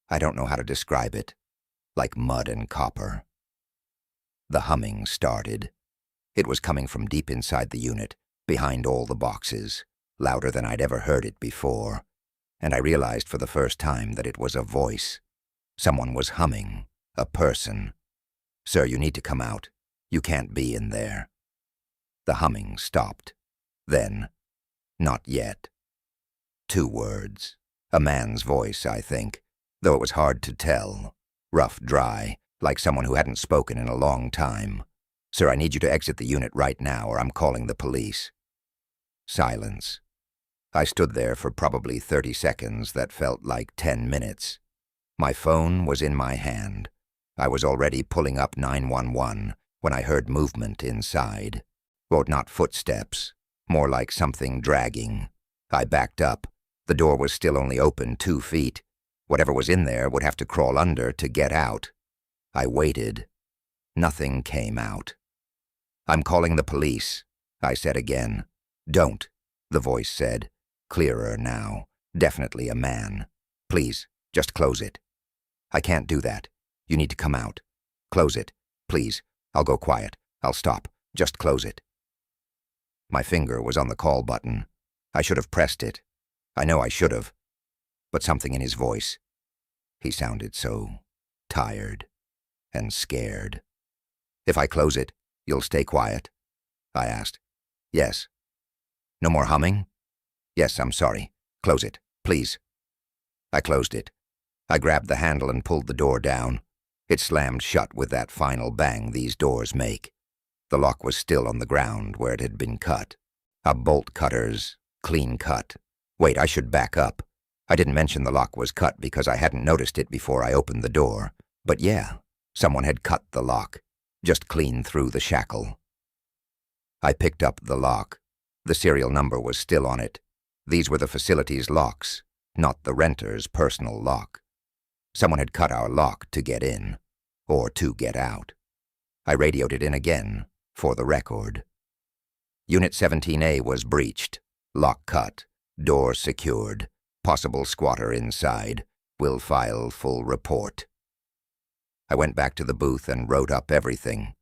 I don't know how to describe it, like mud and copper. The humming started. It was coming from deep inside the unit, behind all the boxes, louder than I'd ever heard it before, and I realized for the first time that it was a voice. Someone was humming, a person. Sir, you need to come out. You can't be in there. The humming stopped. Then, not yet. 2 words. A man's voice, I think, though it was hard to tell. Rough, dry, like someone who hadn't spoken in a long time. Sir, I need you to exit the unit right now or I'm calling the police. Silence. I stood there for probably 30 seconds that felt like 10 minutes. My phone was in my hand. I was already pulling up 911 when I heard movement inside. Well, not footsteps, more like something dragging. I backed up. The door was still only open 2 feet. Whatever was in there would have to crawl under to get out. I waited. Nothing came out. I'm calling the police, I said again. Don't, the voice said, clearer now. Definitely a man. Please, just close it. I can't do that. You need to come out. Close it, please. I'll go quiet. I'll stop. Just close it. My finger was on the call button. I should have pressed it. I know I should have. But something in his voice. He sounded so tired and scared. If I close it, you'll stay quiet? I asked. Yes. No more humming? Yes, I'm sorry. Close it, please. I closed it. I grabbed the handle and pulled the door down. It slammed shut with that final bang these doors make. The lock was still on the ground where it had been cut. A bolt cutter's clean cut. Wait, I should back up. I didn't mention the lock was cut because I hadn't noticed it before I opened the door. But yeah, someone had cut the lock, just clean through the shackle. I picked up the lock. The serial number was still on it. These were the facility's locks, not the renter's personal lock. Someone had cut our lock to get in, or to get out. I radioed it in again, for the record. Unit 17A was breached, lock cut, door secured, possible squatter inside, will file full report. I went back to the booth and wrote up everything.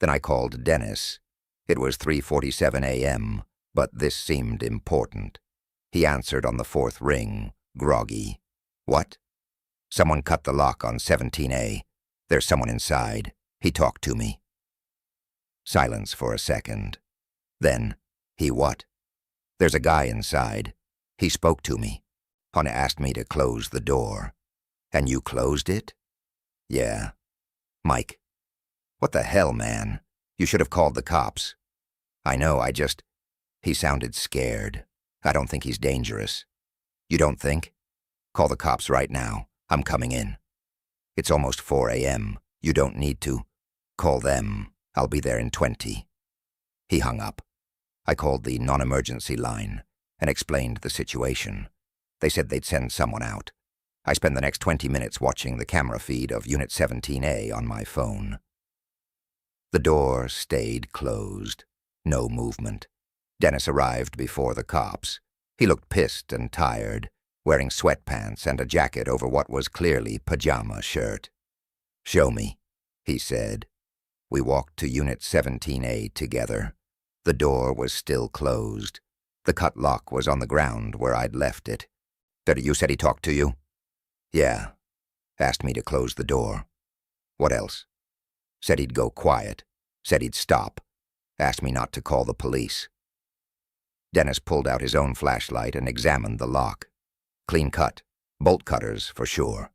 Then I called Dennis. It was 3:47 a.m., but this seemed important. He answered on the fourth ring, groggy. What? Someone cut the lock on 17A. There's someone inside. He talked to me. Silence for a second. Then, he what? There's a guy inside. He spoke to me. Hana asked me to close the door. And you closed it? Yeah. Mike. What the hell, man? You should have called the cops. I know, He sounded scared. I don't think he's dangerous. You don't think? Call the cops right now. I'm coming in. It's almost 4 a.m. You don't need to. Call them. I'll be there in 20. He hung up. I called the non-emergency line and explained the situation. They said they'd send someone out. I spent the next 20 minutes watching the camera feed of Unit 17A on my phone. The door stayed closed. No movement. Dennis arrived before the cops. He looked pissed and tired, wearing sweatpants and a jacket over what was clearly pajama shirt. Show me, he said. We walked to Unit 17A together. The door was still closed. The cut lock was on the ground where I'd left it. You said he talked to you? Yeah. Asked me to close the door. What else? Said he'd go quiet. Said he'd stop. Asked me not to call the police. Dennis pulled out his own flashlight and examined the lock. Clean cut. Bolt cutters, for sure.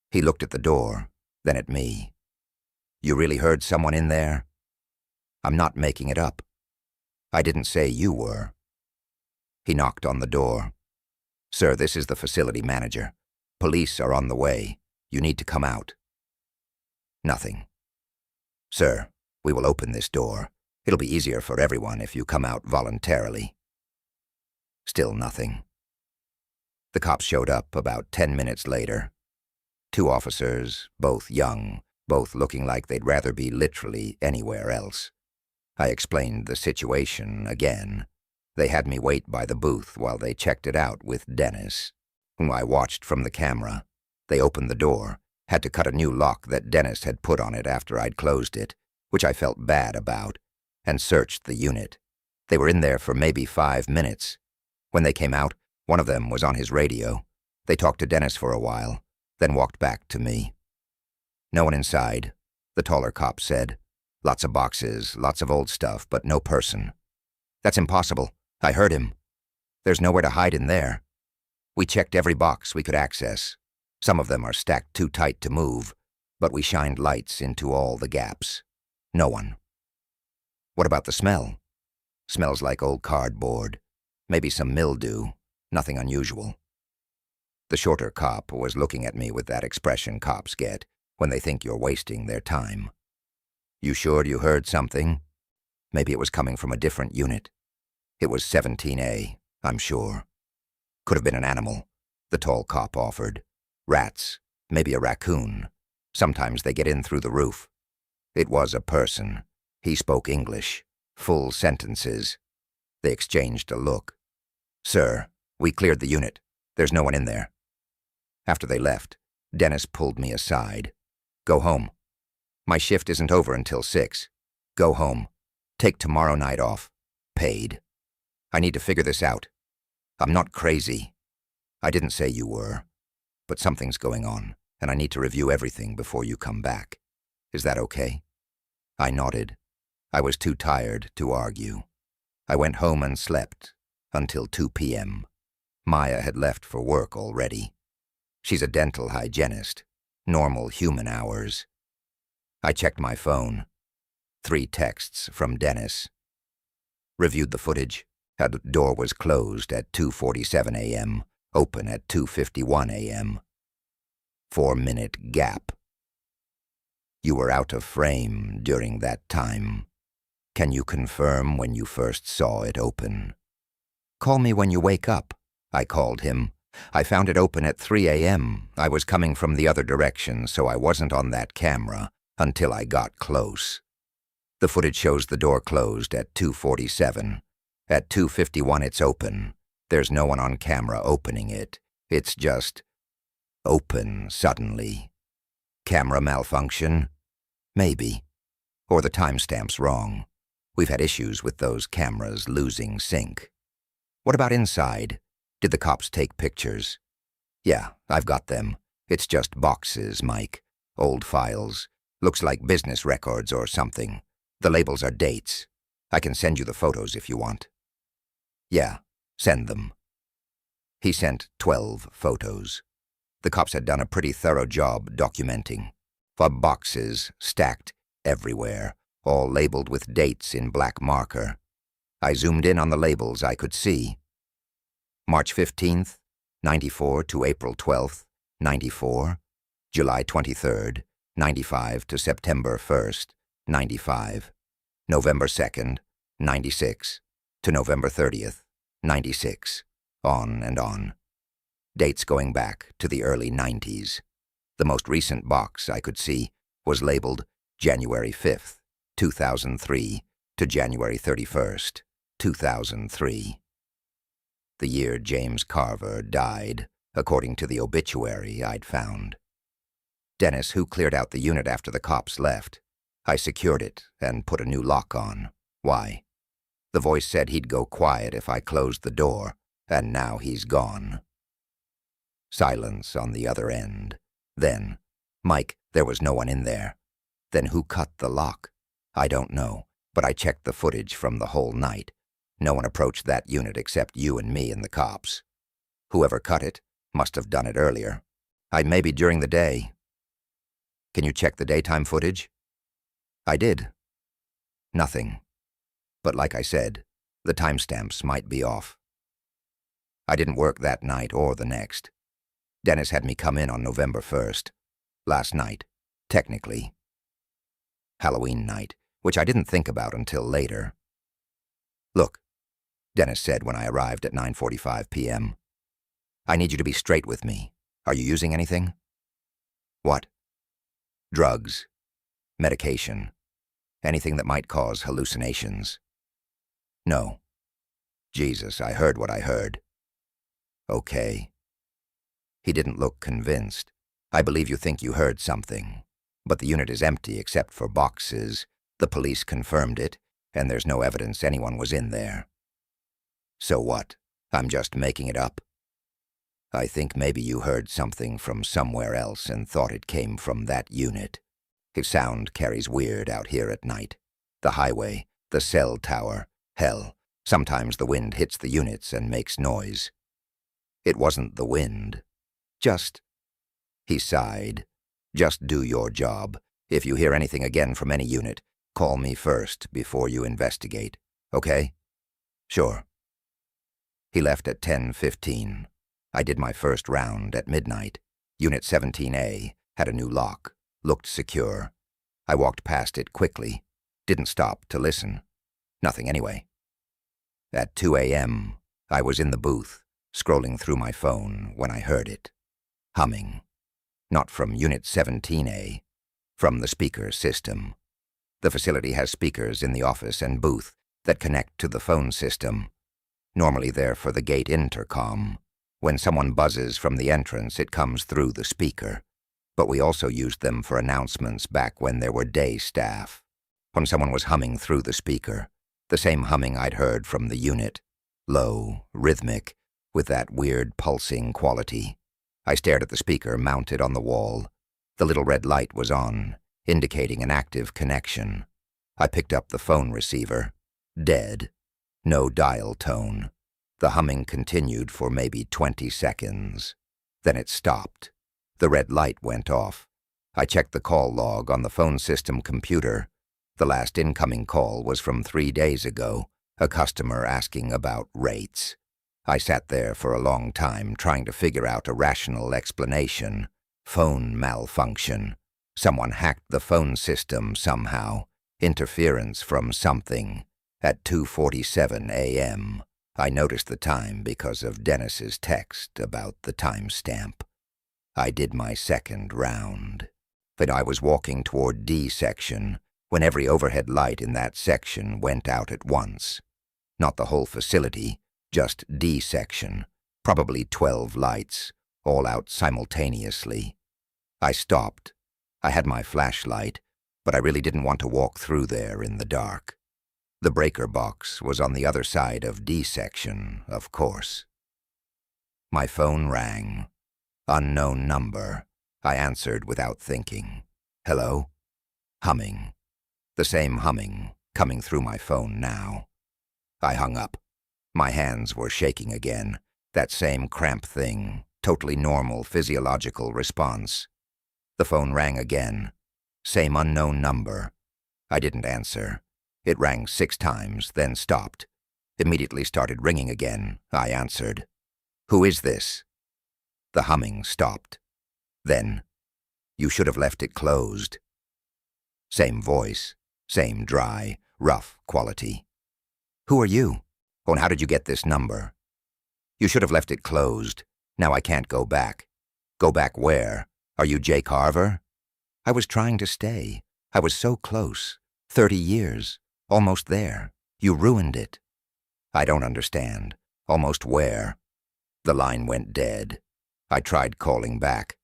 He looked at the door, then at me. You really heard someone in there? I'm not making it up. I didn't say you were. He knocked on the door. Sir, this is the facility manager. Police are on the way. You need to come out. Nothing. Sir, we will open this door. It'll be easier for everyone if you come out voluntarily. Still nothing. The cops showed up about 10 minutes later. 2 officers, both young, both looking like they'd rather be literally anywhere else. I explained the situation again. They had me wait by the booth while they checked it out with Dennis, whom I watched from the camera. They opened the door, had to cut a new lock that Dennis had put on it after I'd closed it, which I felt bad about, and searched the unit. They were in there for maybe 5 minutes. When they came out, one of them was on his radio. They talked to Dennis for a while, then walked back to me. No one inside, the taller cop said. Lots of boxes, lots of old stuff, but no person. That's impossible. I heard him. There's nowhere to hide in there. We checked every box we could access. Some of them are stacked too tight to move, but we shined lights into all the gaps. No one. What about the smell? Smells like old cardboard. Maybe some mildew. Nothing unusual. The shorter cop was looking at me with that expression cops get when they think you're wasting their time. You sure you heard something? Maybe it was coming from a different unit. It was 17A, I'm sure. Could have been an animal, the tall cop offered. Rats, maybe a raccoon. Sometimes they get in through the roof. It was a person. He spoke English, full sentences. They exchanged a look. Sir, we cleared the unit. There's no one in there. After they left, Dennis pulled me aside. Go home. My shift isn't over until 6. Go home. Take tomorrow night off. Paid. I need to figure this out. I'm not crazy. I didn't say you were. But something's going on, and I need to review everything before you come back. Is that okay? I nodded. I was too tired to argue. I went home and slept until 2 p.m. Maya had left for work already. She's a dental hygienist. Normal human hours. I checked my phone. 3 texts from Dennis. Reviewed the footage. The door was closed at 2:47 a.m., open at 2:51 a.m. 4-minute gap. You were out of frame during that time. Can you confirm when you first saw it open? Call me when you wake up, I called him, I found it open at 3 a.m. I was coming from the other direction, so I wasn't on that camera until I got close. The footage shows the door closed at 2:47. At 2:51 it's open. There's no one on camera opening it. It's just open suddenly. Camera malfunction? Maybe. Or the timestamp's wrong. We've had issues with those cameras losing sync. What about inside? Did the cops take pictures? Yeah, I've got them. It's just boxes, Mike. Old files. Looks like business records or something. The labels are dates. I can send you the photos if you want. Yeah, send them. He sent 12 photos. The cops had done a pretty thorough job documenting. Boxes stacked everywhere, all labeled with dates in black marker. I zoomed in on the labels I could see. March 15th, 94 to April 12th, 94. July 23rd, 95 to September 1st, 95. November 2nd, 96 to November 30th, 96. On and on. Dates going back to the early 90s. The most recent box I could see was labeled January 5th, 2003 to January 31st, 2003. The year James Carver died, according to the obituary I'd found. Dennis, who cleared out the unit after the cops left. I secured it and put a new lock on. Why? The voice said he'd go quiet if I closed the door, and now he's gone. Silence on the other end. Then, Mike, there was no one in there. Then who cut the lock? I don't know, but I checked the footage from the whole night. No one approached that unit except you and me and the cops. Whoever cut it must have done it earlier. Maybe during the day. Can you check the daytime footage? I did. Nothing. But like I said, the timestamps might be off. I didn't work that night or the next. Dennis had me come in on November 1st. Last night, technically. Halloween night, which I didn't think about until later. Look, Dennis said when I arrived at 9:45 p.m. I need you to be straight with me. Are you using anything? What? Drugs. Medication. Anything that might cause hallucinations. No. Jesus, I heard what I heard. Okay. He didn't look convinced. I believe you think you heard something. But the unit is empty except for boxes. The police confirmed it, and there's no evidence anyone was in there. So what? I'm just making it up? I think maybe you heard something from somewhere else and thought it came from that unit. His sound carries weird out here at night. The highway, the cell tower, hell, sometimes the wind hits the units and makes noise. It wasn't the wind. He sighed. Just do your job. If you hear anything again from any unit, call me first before you investigate. Okay? Sure. He left at 10:15. I did my first round at midnight. Unit 17A had a new lock. Looked secure. I walked past it quickly. Didn't stop to listen. Nothing anyway. At 2 a.m., I was in the booth, scrolling through my phone when I heard it. Humming. Not from Unit 17A, from the speaker system. The facility has speakers in the office and booth that connect to the phone system. Normally they're for the gate intercom. When someone buzzes from the entrance, it comes through the speaker. But we also used them for announcements back when there were day staff. When someone was humming through the speaker, the same humming I'd heard from the unit. Low, rhythmic, with that weird pulsing quality. I stared at the speaker mounted on the wall. The little red light was on, indicating an active connection. I picked up the phone receiver. Dead. No dial tone. The humming continued for maybe 20 seconds. Then it stopped. The red light went off. I checked the call log on the phone system computer. The last incoming call was from 3 days ago, a customer asking about rates. I sat there for a long time trying to figure out a rational explanation. Phone malfunction. Someone hacked the phone system somehow. Interference from something. At 2:47 a.m. I noticed the time because of Dennis's text about the timestamp. I did my second round. But I was walking toward D section when every overhead light in that section went out at once. Not the whole facility, just D section, probably 12 lights, all out simultaneously. I stopped. I had my flashlight, but I really didn't want to walk through there in the dark. The breaker box was on the other side of D section, of course. My phone rang. Unknown number. I answered without thinking. Hello? Humming. The same humming, coming through my phone now. I hung up. My hands were shaking again. That same cramp thing, totally normal physiological response. The phone rang again. Same unknown number. I didn't answer. It rang 6 times, then stopped. Immediately started ringing again. I answered. Who is this? The humming stopped. Then, you should have left it closed. Same voice, same dry, rough quality. Who are you? Oh, and how did you get this number? You should have left it closed. Now I can't go back. Go back where? Are you Jay Carver? I was trying to stay. I was so close. 30 years. Almost there. You ruined it. I don't understand. Almost where? The line went dead. I tried calling back.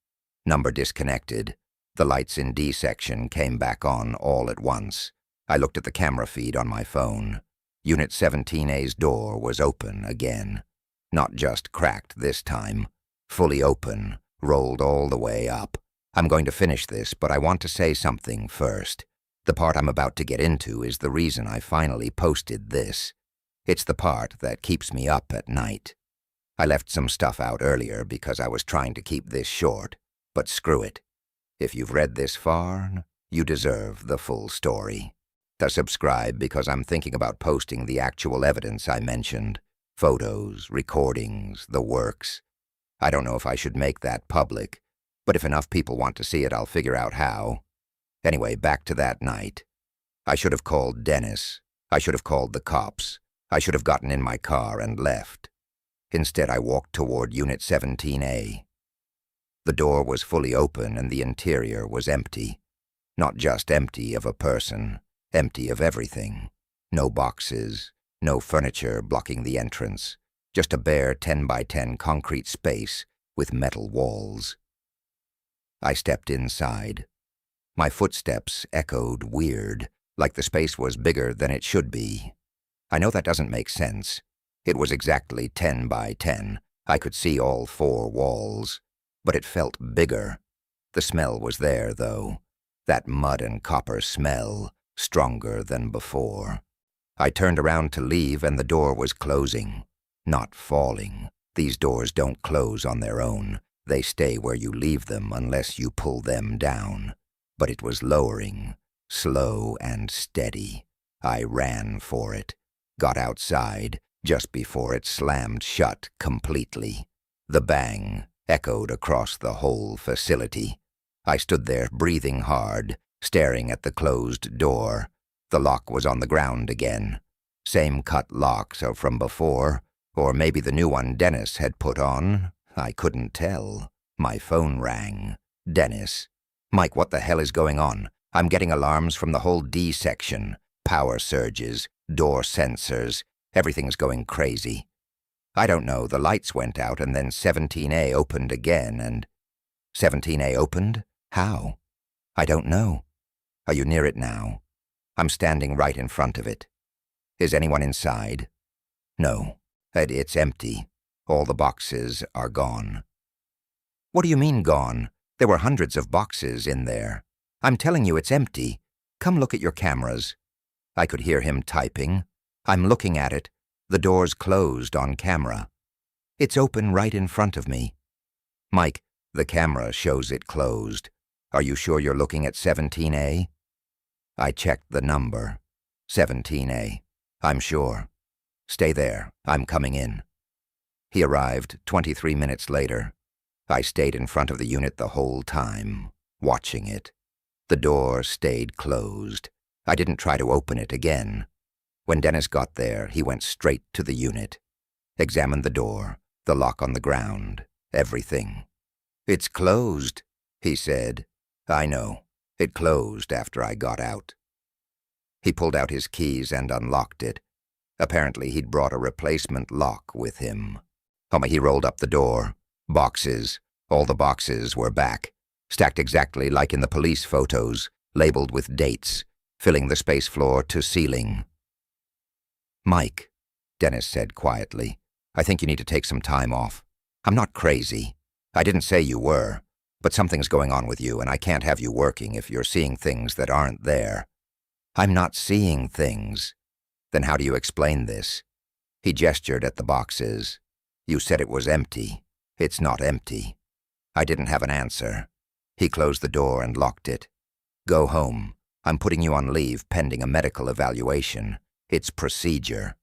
Number disconnected. The lights in D section came back on all at once. I looked at the camera feed on my phone. Unit 17A's door was open again. Not just cracked this time. Fully open, rolled all the way up. I'm going to finish this, but I want to say something first. The part I'm about to get into is the reason I finally posted this. It's the part that keeps me up at night. I left some stuff out earlier because I was trying to keep this short, but screw it. If you've read this far, you deserve the full story. To subscribe because I'm thinking about posting the actual evidence I mentioned. Photos, recordings, the works. I don't know if I should make that public, but if enough people want to see it, I'll figure out how. Anyway, back to that night. I should have called Dennis. I should have called the cops. I should have gotten in my car and left. Instead, I walked toward Unit 17A. The door was fully open and the interior was empty. Not just empty of a person, empty of everything. No boxes, no furniture blocking the entrance. Just a bare 10 by 10 concrete space with metal walls. I stepped inside. My footsteps echoed weird, like the space was bigger than it should be. I know that doesn't make sense. It was exactly 10 by 10. I could see all 4 walls. But it felt bigger. The smell was there, though. That mud and copper smell, stronger than before. I turned around to leave and the door was closing. Not falling. These doors don't close on their own. They stay where you leave them unless you pull them down. But it was lowering, slow and steady. I ran for it. Got outside just before it slammed shut completely. The bang echoed across the whole facility. I stood there breathing hard, staring at the closed door. The lock was on the ground again. Same cut lock so from before, or maybe the new one Dennis had put on. I couldn't tell. My phone rang. Dennis. Mike, what the hell is going on? I'm getting alarms from the whole D section. Power surges, door sensors. Everything's going crazy. I don't know, the lights went out and then 17A opened again and... 17A opened? How? I don't know. Are you near it now? I'm standing right in front of it. Is anyone inside? No. It's empty. All the boxes are gone. What do you mean gone? There were hundreds of boxes in there. I'm telling you it's empty. Come look at your cameras. I could hear him typing. I'm looking at it. The door's closed on camera. It's open right in front of me. Mike, the camera shows it closed. Are you sure you're looking at 17A? I checked the number. 17A. I'm sure. Stay there. I'm coming in. He arrived 23 minutes later. I stayed in front of the unit the whole time, watching it. The door stayed closed. I didn't try to open it again. When Dennis got there, he went straight to the unit. Examined the door, the lock on the ground, everything. "It's closed," he said. "I know. It closed after I got out." He pulled out his keys and unlocked it. Apparently he'd brought a replacement lock with him. He rolled up the door. Boxes. All the boxes were back, stacked exactly like in the police photos, labeled with dates, filling the space floor to ceiling. "Mike," Dennis said quietly, "I think you need to take some time off. I'm not crazy. I didn't say you were, but something's going on with you, and I can't have you working if you're seeing things that aren't there." "I'm not seeing things." "Then how do you explain this?" He gestured at the boxes. "You said it was empty. It's not empty." I didn't have an answer. He closed the door and locked it. "Go home. I'm putting you on leave pending a medical evaluation. It's procedure."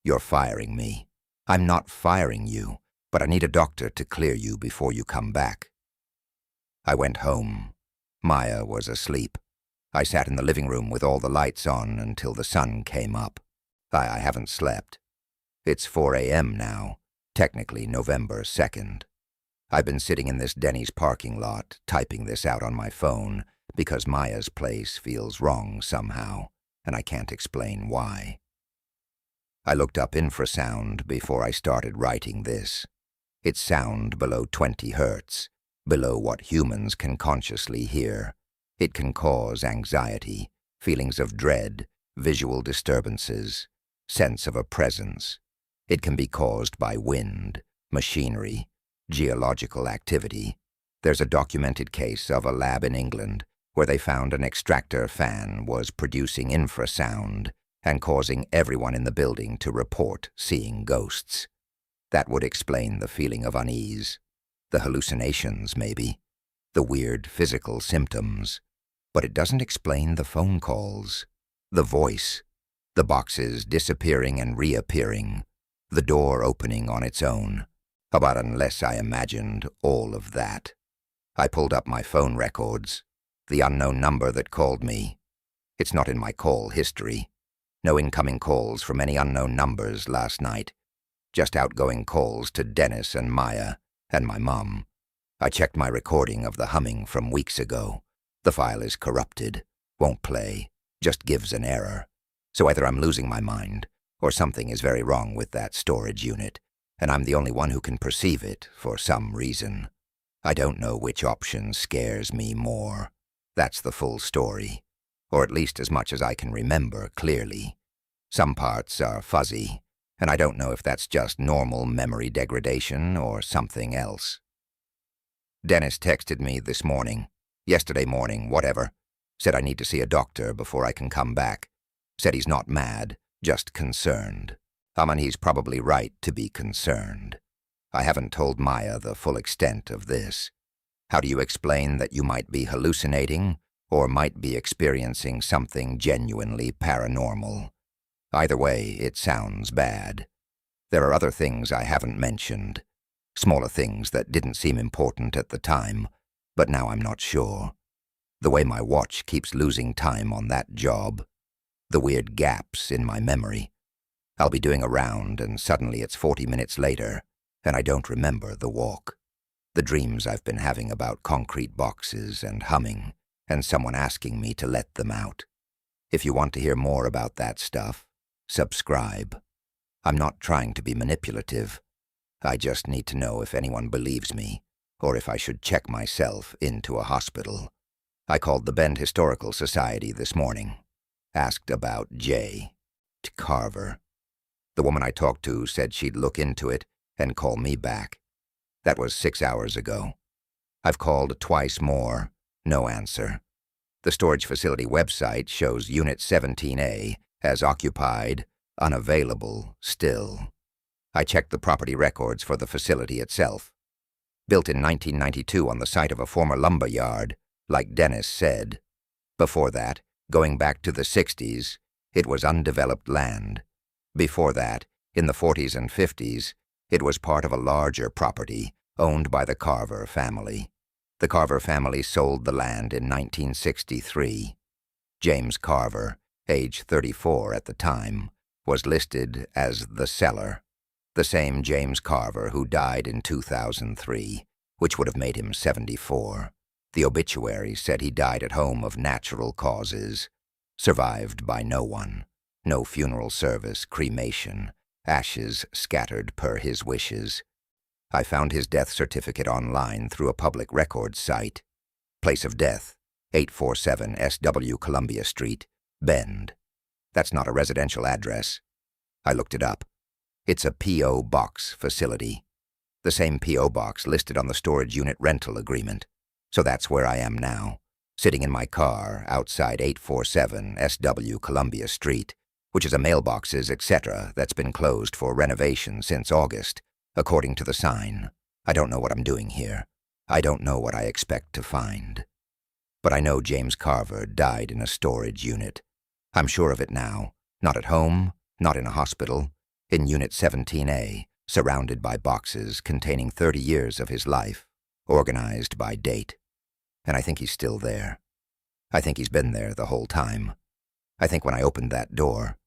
"You're firing me." "I'm not firing you, but I need a doctor to clear you before you come back." I went home. Maya was asleep. I sat in the living room with all the lights on until the sun came up. I haven't slept. It's 4 a.m. now, technically November 2nd. I've been sitting in this Denny's parking lot, typing this out on my phone, because Maya's place feels wrong somehow, and I can't explain why. I looked up infrasound before I started writing this. It's sound below 20 hertz, below what humans can consciously hear. It can cause anxiety, feelings of dread, visual disturbances, sense of a presence. It can be caused by wind, machinery, geological activity. There's a documented case of a lab in England where they found an extractor fan was producing infrasound and causing everyone in the building to report seeing ghosts. That would explain the feeling of unease, the hallucinations maybe, the weird physical symptoms. But it doesn't explain the phone calls, the voice, the boxes disappearing and reappearing, the door opening on its own. But unless I imagined all of that. I pulled up my phone records, the unknown number that called me. It's not in my call history. No incoming calls from any unknown numbers last night. Just outgoing calls to Dennis and Maya and my mom. I checked my recording of the humming from weeks ago. The file is corrupted, won't play, just gives an error. So either I'm losing my mind, or something is very wrong with that storage unit, and I'm the only one who can perceive it for some reason. I don't know which option scares me more. That's the full story, or at least as much as I can remember clearly. Some parts are fuzzy, and I don't know if that's just normal memory degradation or something else. Dennis texted me this morning. Yesterday morning, whatever. Said I need to see a doctor before I can come back. Said he's not mad, just concerned. And he's probably right to be concerned. I haven't told Maya the full extent of this. How do you explain that you might be hallucinating or might be experiencing something genuinely paranormal? Either way, it sounds bad. There are other things I haven't mentioned. Smaller things that didn't seem important at the time, but now I'm not sure. The way my watch keeps losing time on that job. The weird gaps in my memory. I'll be doing a round and suddenly it's 40 minutes later, and I don't remember the walk. The dreams I've been having about concrete boxes and humming, and someone asking me to let them out. If you want to hear more about that stuff, subscribe. I'm not trying to be manipulative. I just need to know if anyone believes me, or if I should check myself into a hospital. I called the Bend Historical Society this morning. Asked about J. Carver. The woman I talked to said she'd look into it and call me back. That was 6 hours ago. I've called twice more. No answer. The storage facility website shows Unit 17A as occupied, unavailable, still. I checked the property records for the facility itself. Built in 1992 on the site of a former lumber yard, like Dennis said. Before that, going back to the 60s, it was undeveloped land. Before that, in the 40s and 50s, it was part of a larger property owned by the Carver family. The Carver family sold the land in 1963. James Carver, age 34 at the time, was listed as the seller. The same James Carver who died in 2003, which would have made him 74. The obituary said he died at home of natural causes, survived by no one. No funeral service, cremation, ashes scattered per his wishes. I found his death certificate online through a public records site. Place of death, 847 SW Columbia Street, Bend. That's not a residential address. I looked it up. It's a P.O. Box facility. The same P.O. Box listed on the storage unit rental agreement. So that's where I am now, sitting in my car outside 847 SW Columbia Street, which is a mailboxes, etc. that's been closed for renovation since August, according to the sign. I don't know what I'm doing here. I don't know what I expect to find. But I know James Carver died in a storage unit. I'm sure of it now. Not at home, not in a hospital. In Unit 17A, surrounded by boxes containing 30 years of his life, organized by date. And I think he's still there. I think he's been there the whole time. I think when I opened that door,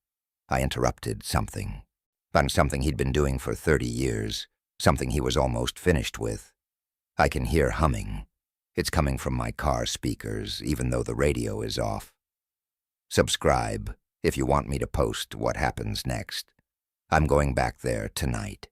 I interrupted something. On something he'd been doing for 30 years, something he was almost finished with. I can hear humming. It's coming from my car speakers, even though the radio is off. Subscribe if you want me to post what happens next. I'm going back there tonight.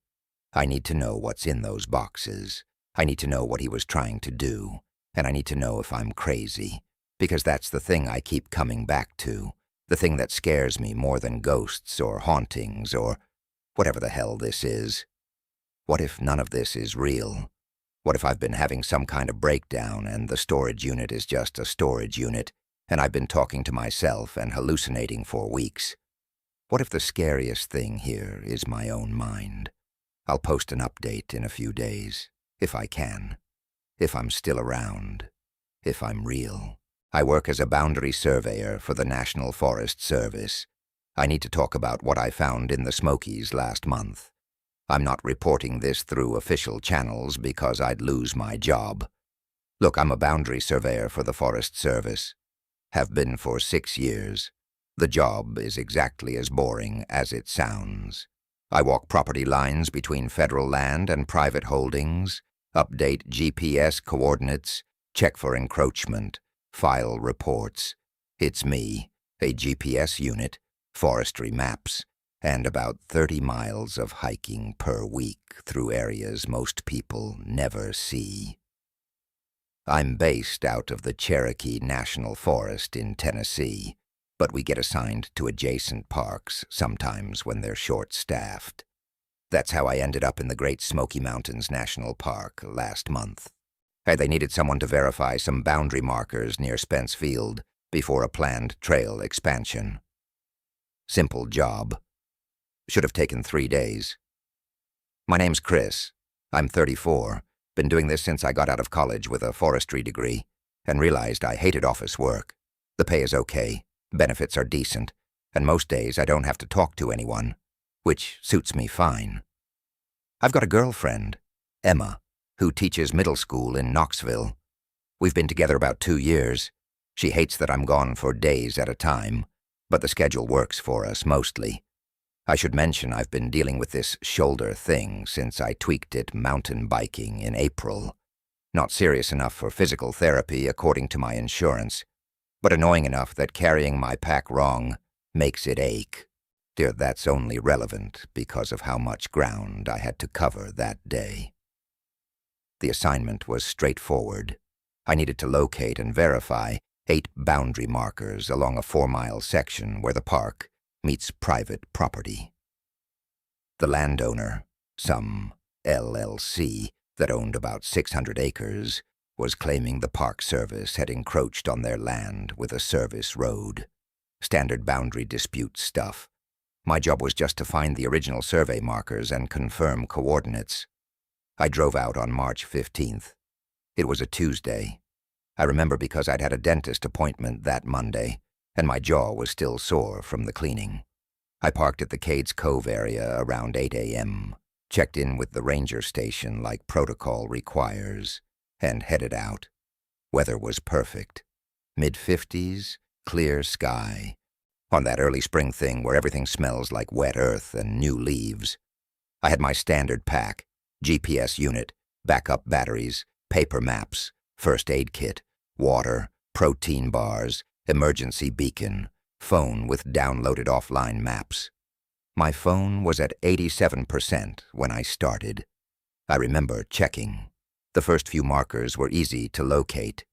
I need to know what's in those boxes. I need to know what he was trying to do. And I need to know if I'm crazy, because that's the thing I keep coming back to, the thing that scares me more than ghosts or hauntings or whatever the hell this is. What if none of this is real? What if I've been having some kind of breakdown and the storage unit is just a storage unit, and I've been talking to myself and hallucinating for weeks? What if the scariest thing here is my own mind? I'll post an update in a few days, if I can. If I'm still around, if I'm real. I work as a boundary surveyor for the National Forest Service. I need to talk about what I found in the Smokies last month. I'm not reporting this through official channels because I'd lose my job. Look, I'm a boundary surveyor for the Forest Service. Have been for 6 years. The job is exactly as boring as it sounds. I walk property lines between federal land and private holdings, update GPS coordinates, check for encroachment, file reports. It's me, a GPS unit, forestry maps, and about 30 miles of hiking per week through areas most people never see. I'm based out of the Cherokee National Forest in Tennessee, but we get assigned to adjacent parks sometimes when they're short-staffed. That's how I ended up in the Great Smoky Mountains National Park last month. They needed someone to verify some boundary markers near Spence Field before a planned trail expansion. Simple job. Should have taken 3 days. My name's Chris. I'm 34. Been doing this since I got out of college with a forestry degree and realized I hated office work. The pay is okay, benefits are decent, and most days I don't have to talk to anyone, which suits me fine. I've got a girlfriend, Emma, who teaches middle school in Knoxville. We've been together about 2 years. She hates that I'm gone for days at a time, but the schedule works for us mostly. I should mention I've been dealing with this shoulder thing since I tweaked it mountain biking in April. Not serious enough for physical therapy according to my insurance, but annoying enough that carrying my pack wrong makes it ache. Dear, that's only relevant because of how much ground I had to cover that day. The assignment was straightforward. I needed to locate and verify 8 boundary markers along a 4-mile section where the park meets private property. The landowner, some LLC that owned about 600 acres, was claiming the Park Service had encroached on their land with a service road. Standard boundary dispute stuff. My job was just to find the original survey markers and confirm coordinates. I drove out on March 15th. It was a Tuesday. I remember because I'd had a dentist appointment that Monday, and my jaw was still sore from the cleaning. I parked at the Cades Cove area around 8 a.m., checked in with the ranger station like protocol requires, and headed out. Weather was perfect. Mid-50s, clear sky. On that early spring thing where everything smells like wet earth and new leaves. I had my standard pack: GPS unit, backup batteries, paper maps, first aid kit, water, protein bars, emergency beacon, phone with downloaded offline maps. My phone was at 87% when I started. I remember checking. The first few markers were easy to locate.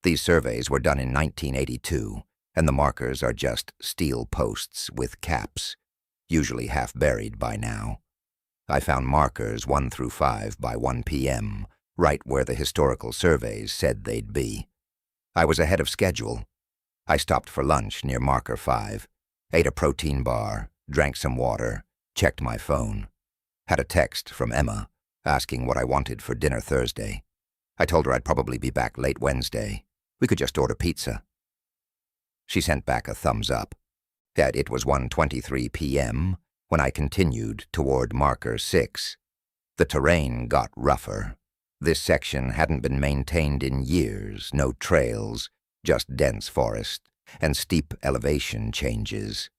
These surveys were done in 1982, and the markers are just steel posts with caps, usually half buried by now. I found markers 1 through 5 by 1 p.m., right where the historical surveys said they'd be. I was ahead of schedule. I stopped for lunch near marker 5, ate a protein bar, drank some water, checked my phone. Had a text from Emma asking what I wanted for dinner Thursday. I told her I'd probably be back late Wednesday. We could just order pizza. She sent back a thumbs up. That it was 1:23 p.m. when I continued toward marker 6. The terrain got rougher. This section hadn't been maintained in years, no trails, just dense forest and steep elevation changes.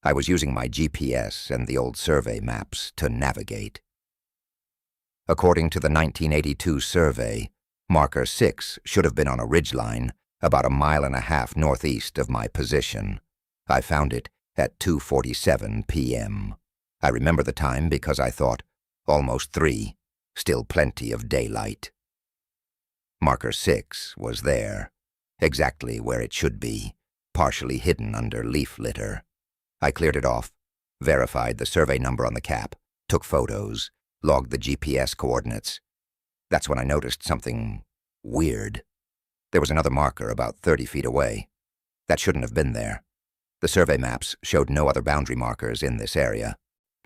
I was using my GPS and the old survey maps to navigate. According to the 1982 survey, marker 6 should have been on a ridgeline about 1.5 miles northeast of my position. I found it at 2:47 p.m. I remember the time because I thought, almost 3, still plenty of daylight. Marker 6 was there, exactly where it should be, partially hidden under leaf litter. I cleared it off, verified the survey number on the cap, took photos, logged the GPS coordinates. That's when I noticed something weird. There was another marker about 30 feet away. That shouldn't have been there. The survey maps showed no other boundary markers in this area.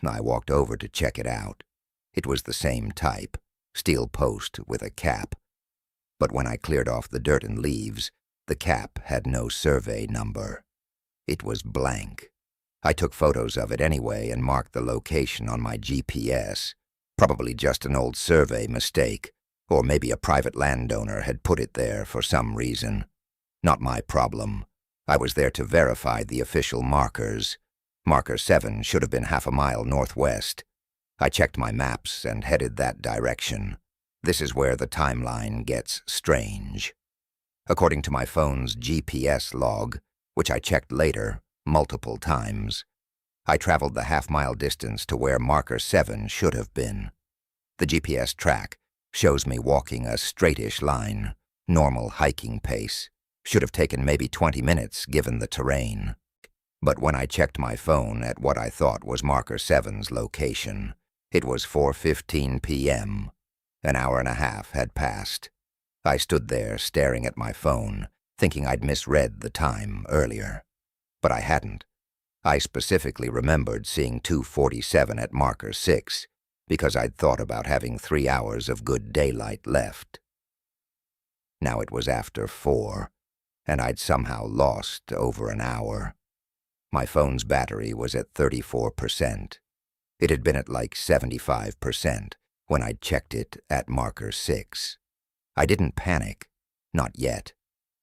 I walked over to check it out. It was the same type, steel post with a cap. But when I cleared off the dirt and leaves, the cap had no survey number. It was blank. I took photos of it anyway and marked the location on my GPS. Probably just an old survey mistake, or maybe a private landowner had put it there for some reason. Not my problem. I was there to verify the official markers. Marker 7 should have been 1/2 mile northwest. I checked my maps and headed that direction. This is where the timeline gets strange. According to my phone's GPS log, which I checked later, multiple times, I traveled the 1/2 mile distance to where marker 7 should have been. The GPS track shows me walking a straightish line, normal hiking pace. Should have taken maybe 20 minutes given the terrain. But when I checked my phone at what I thought was marker 7's location, it was 4:15 p.m. An hour and a half had passed. I stood there staring at my phone, thinking I'd misread the time earlier. But I hadn't. I specifically remembered seeing 2:47 at marker 6 because I'd thought about having 3 hours of good daylight left. Now it was after 4, and I'd somehow lost over an hour. My phone's battery was at 34%. It had been at like 75% when I'd checked it at marker 6. I didn't panic. Not yet.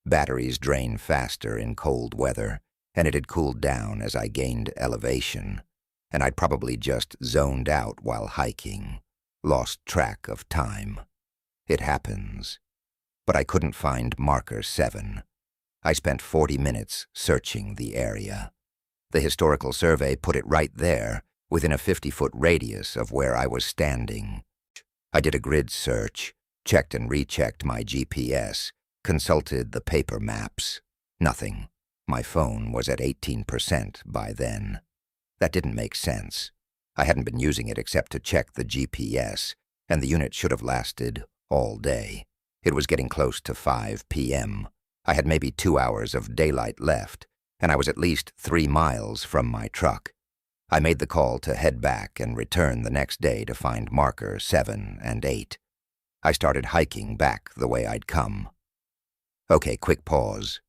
Batteries drain faster in cold weather, and it had cooled down as I gained elevation, and I'd probably just zoned out while hiking, lost track of time. It happens. But I couldn't find marker 7. I spent 40 minutes searching the area. The historical survey put it right there, within a 50-foot radius of where I was standing. I did a grid search, checked and rechecked my GPS, consulted the paper maps. Nothing. My phone was at 18% by then. That didn't make sense. I hadn't been using it except to check the GPS, and the unit should have lasted all day. It was getting close to 5 p.m. I had maybe 2 hours of daylight left, and I was at least 3 miles from my truck. I made the call to head back and return the next day to find marker 7 and 8. I started hiking back the way I'd come. Okay, quick pause.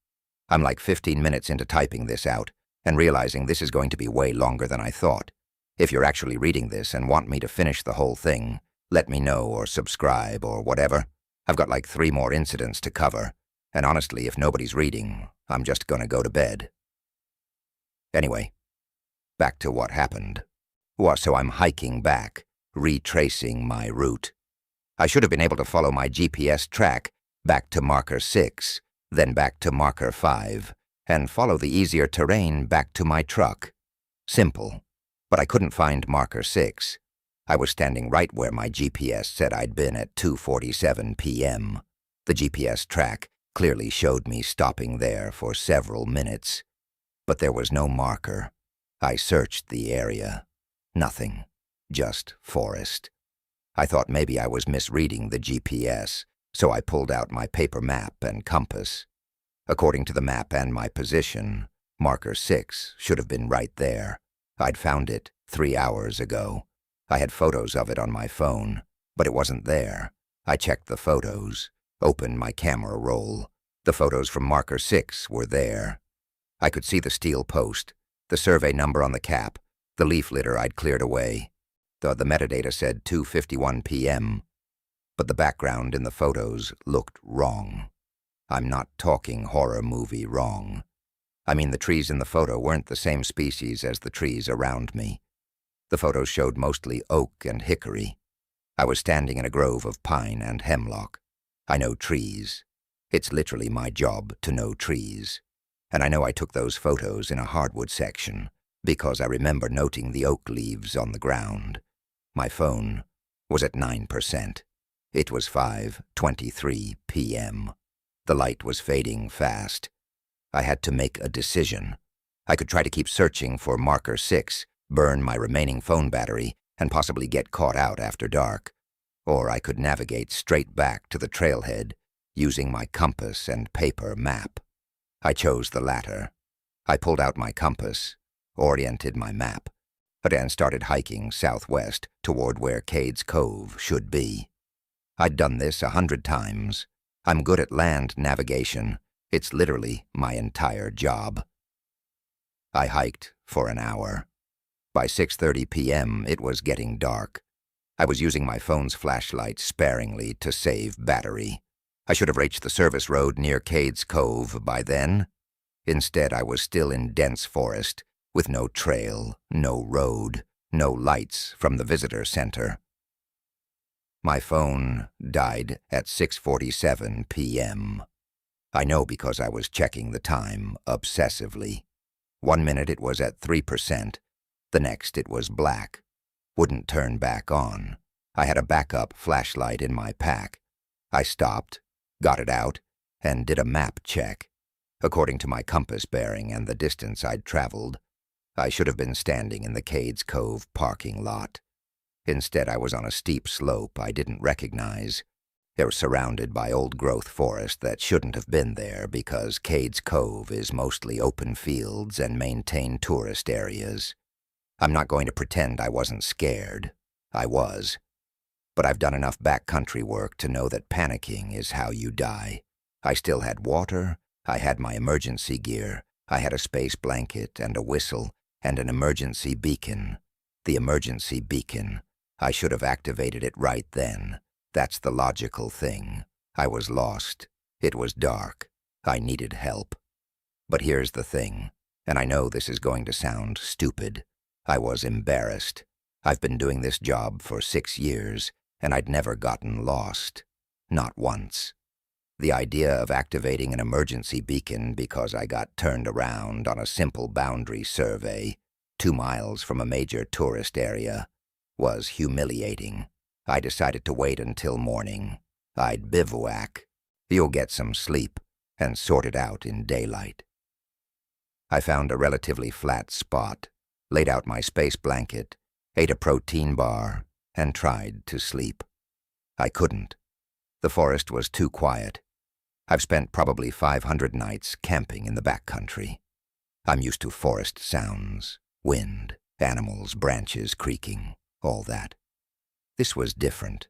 I'm like 15 minutes into typing this out and realizing this is going to be way longer than I thought. If you're actually reading this and want me to finish the whole thing, let me know or subscribe or whatever. I've got like 3 more incidents to cover, and honestly, if nobody's reading, I'm just gonna go to bed. Anyway, back to what happened. So I'm hiking back, retracing my route. I should have been able to follow my GPS track back to marker 6, then back to marker 5, and follow the easier terrain back to my truck. Simple. But I couldn't find marker 6. I was standing right where my GPS said I'd been at 2:47 p.m. The GPS track clearly showed me stopping there for several minutes. But there was no marker. I searched the area. Nothing. Just forest. I thought maybe I was misreading the GPS, so I pulled out my paper map and compass. According to the map and my position, marker 6 should have been right there. I'd found it 3 hours ago. I had photos of it on my phone, but it wasn't there. I checked the photos, opened my camera roll. The photos from marker 6 were there. I could see the steel post, the survey number on the cap, the leaf litter I'd cleared away. The metadata said 2:51 p.m., but the background in the photos looked wrong. I'm not talking horror movie wrong. I mean, the trees in the photo weren't the same species as the trees around me. The photos showed mostly oak and hickory. I was standing in a grove of pine and hemlock. I know trees. It's literally my job to know trees. And I know I took those photos in a hardwood section because I remember noting the oak leaves on the ground. My phone was at 9%. It was 5:23 p.m. The light was fading fast. I had to make a decision. I could try to keep searching for marker 6, burn my remaining phone battery, and possibly get caught out after dark. Or I could navigate straight back to the trailhead using my compass and paper map. I chose the latter. I pulled out my compass, oriented my map, and started hiking southwest toward where Cades Cove should be. I'd done this 100 times. I'm good at land navigation. It's literally my entire job. I hiked for an hour. By 6:30 p.m., it was getting dark. I was using my phone's flashlight sparingly to save battery. I should have reached the service road near Cades Cove by then. Instead, I was still in dense forest, with no trail, no road, no lights from the visitor center. My phone died at 6:47 p.m. I know because I was checking the time obsessively. 1 minute it was at 3%. The next it was black. Wouldn't turn back on. I had a backup flashlight in my pack. I stopped, got it out, and did a map check. According to my compass bearing and the distance I'd traveled, I should have been standing in the Cades Cove parking lot. Instead, I was on a steep slope I didn't recognize. They were surrounded by old-growth forest that shouldn't have been there because Cades Cove is mostly open fields and maintained tourist areas. I'm not going to pretend I wasn't scared. I was. But I've done enough backcountry work to know that panicking is how you die. I still had water, I had my emergency gear, I had a space blanket and a whistle, and an emergency beacon. The emergency beacon. I should have activated it right then. That's the logical thing. I was lost. It was dark. I needed help. But here's the thing, and I know this is going to sound stupid. I was embarrassed. I've been doing this job for 6 years, and I'd never gotten lost. Not once. The idea of activating an emergency beacon because I got turned around on a simple boundary survey, 2 miles from a major tourist area, was humiliating. I decided to wait until morning. I'd bivouac. You'll get some sleep, and sort it out in daylight. I found a relatively flat spot, laid out my space blanket, ate a protein bar, and tried to sleep. I couldn't. The forest was too quiet. I've spent probably 500 nights camping in the backcountry. I'm used to forest sounds, wind, animals, branches creaking, all that. This was different.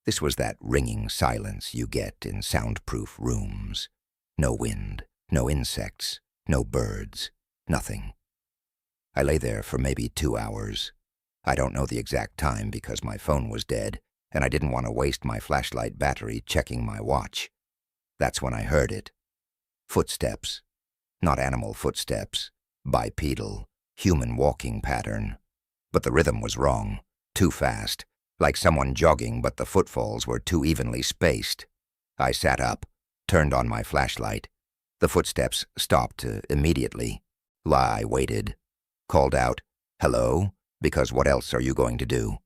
This was that ringing silence you get in soundproof rooms. No wind, no insects, no birds, nothing. I lay there for maybe 2 hours. I don't know the exact time because my phone was dead, and I didn't want to waste my flashlight battery checking my watch. That's when I heard it. Footsteps. Not animal footsteps. Bipedal, human walking pattern. But the rhythm was wrong. Too fast. like someone jogging, but the footfalls were too evenly spaced. I sat up, turned on my flashlight. The footsteps stopped immediately. I waited, called out, "Hello?" because what else are you going to do?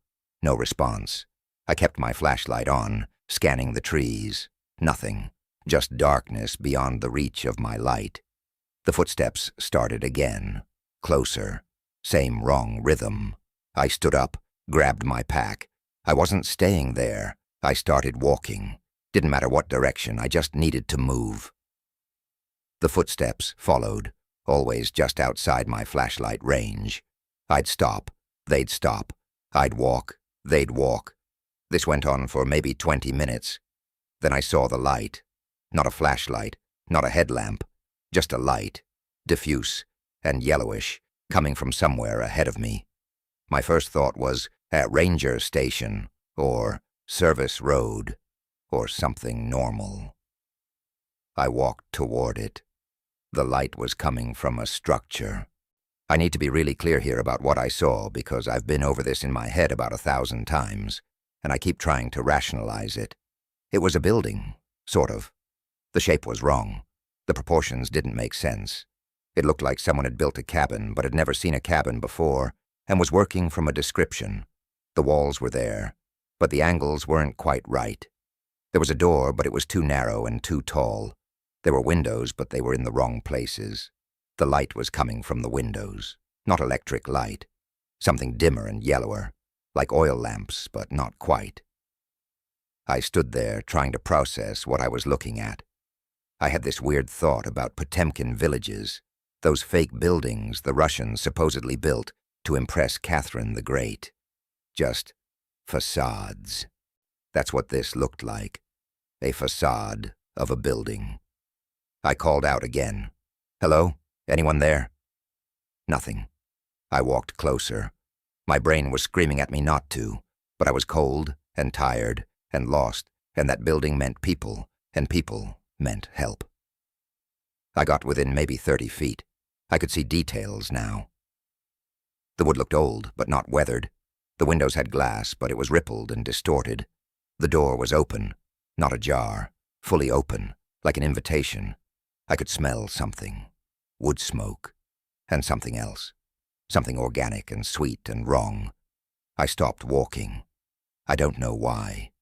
No response. I kept my flashlight on, scanning the trees. Nothing, just darkness beyond the reach of my light. The footsteps started again, closer, same wrong rhythm. I stood up, grabbed my pack. I wasn't staying there. I started walking. Didn't matter what direction, I just needed to move. The footsteps followed, always just outside my flashlight range. I'd stop, they'd stop. I'd walk, they'd walk. This went on for maybe 20 minutes. Then I saw the light. Not a flashlight, not a headlamp, just a light, diffuse and yellowish, coming from somewhere ahead of me. My first thought was at Ranger Station, or Service Road, or something normal. I walked toward it. The light was coming from a structure. I need to be really clear here about what I saw because I've been over this in my head about 1,000 times, and I keep trying to rationalize it. It was a building, sort of. The shape was wrong. The proportions didn't make sense. It looked like someone had built a cabin but had never seen a cabin before and was working from a description. The walls were there, but the angles weren't quite right. There was a door, but it was too narrow and too tall. There were windows, but they were in the wrong places. The light was coming from the windows, not electric light. Something dimmer and yellower, like oil lamps, but not quite. I stood there trying to process what I was looking at. I had this weird thought about Potemkin villages, those fake buildings the Russians supposedly built to impress Catherine the Great. Just facades. That's what this looked like, a facade of a building. I called out again. "Hello? Anyone there?" Nothing. I walked closer. My brain was screaming at me not to, but I was cold and tired and lost, and that building meant people, and people meant help. I got within maybe 30 feet. I could see details now. The wood looked old, but not weathered. The windows had glass, but it was rippled and distorted. The door was open, not ajar, fully open, like an invitation. I could smell something. Wood smoke. And something else. Something organic and sweet and wrong. I stopped walking. I don't know why.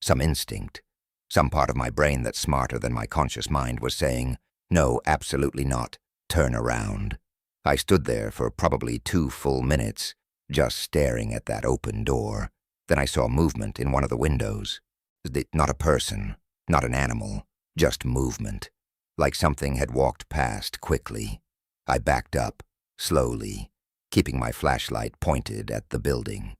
Some instinct. Some part of my brain that's smarter than my conscious mind was saying, "No, absolutely not. Turn around." I stood there for probably 2 full minutes, just staring at that open door. Then I saw movement in one of the windows. Not a person, not an animal, just movement. Like something had walked past quickly. I backed up, slowly, keeping my flashlight pointed at the building.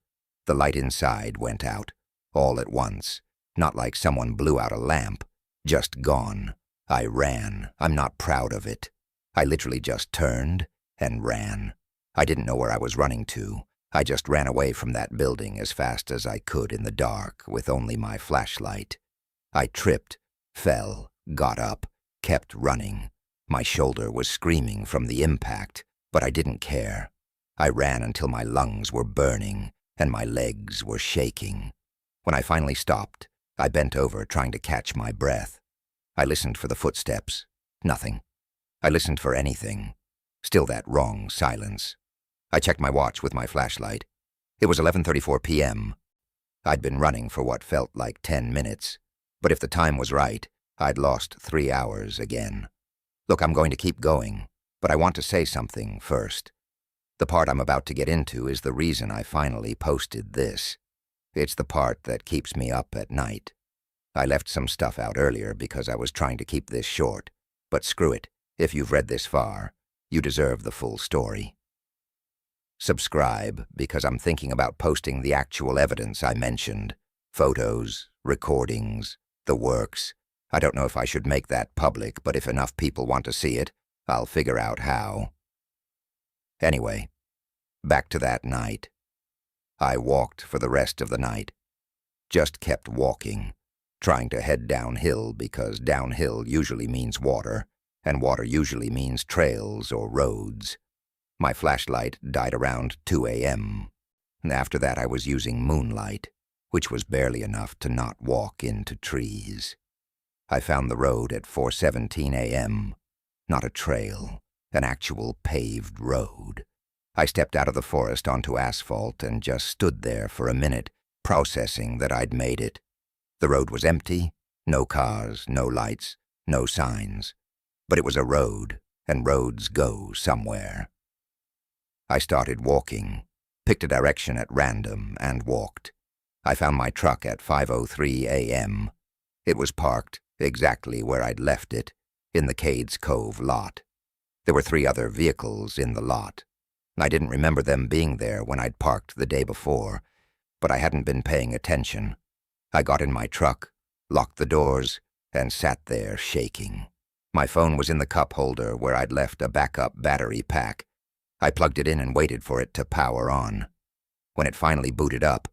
The light inside went out, all at once, not like someone blew out a lamp, just gone. I ran. I'm not proud of it. I literally just turned and ran. I didn't know where I was running to. I just ran away from that building as fast as I could in the dark with only my flashlight. I tripped, fell, got up, kept running. My shoulder was screaming from the impact, but I didn't care. I ran until my lungs were burning and my legs were shaking. When I finally stopped, I bent over trying to catch my breath. I listened for the footsteps. Nothing. I listened for anything. Still that wrong silence. I checked my watch with my flashlight. It was 11:34 p.m. I'd been running for what felt like 10 minutes, but if the time was right, I'd lost 3 hours again. Look, I'm going to keep going, but I want to say something first. The part I'm about to get into is the reason I finally posted this. It's the part that keeps me up at night. I left some stuff out earlier because I was trying to keep this short, but screw it. If you've read this far, you deserve the full story. Subscribe, because I'm thinking about posting the actual evidence I mentioned. Photos, recordings, the works. I don't know if I should make that public, but if enough people want to see it, I'll figure out how. Anyway, back to that night. I walked for the rest of the night. Just kept walking, trying to head downhill because downhill usually means water, and water usually means trails or roads. My flashlight died around 2 a.m. After that I was using moonlight. which was barely enough to not walk into trees. I found the road at 4:17 a.m. Not a trail, an actual paved road. I stepped out of the forest onto asphalt and just stood there for a minute, processing that I'd made it. The road was empty, no cars, no lights, no signs. But it was a road, and roads go somewhere. I started walking, picked a direction at random, and walked. I found my truck at 5:03 a.m. It was parked exactly where I'd left it, in the Cades Cove lot. There were 3 other vehicles in the lot. I didn't remember them being there when I'd parked the day before, but I hadn't been paying attention. I got in my truck, locked the doors, and sat there shaking. My phone was in the cup holder where I'd left a backup battery pack. I plugged it in and waited for it to power on. When it finally booted up,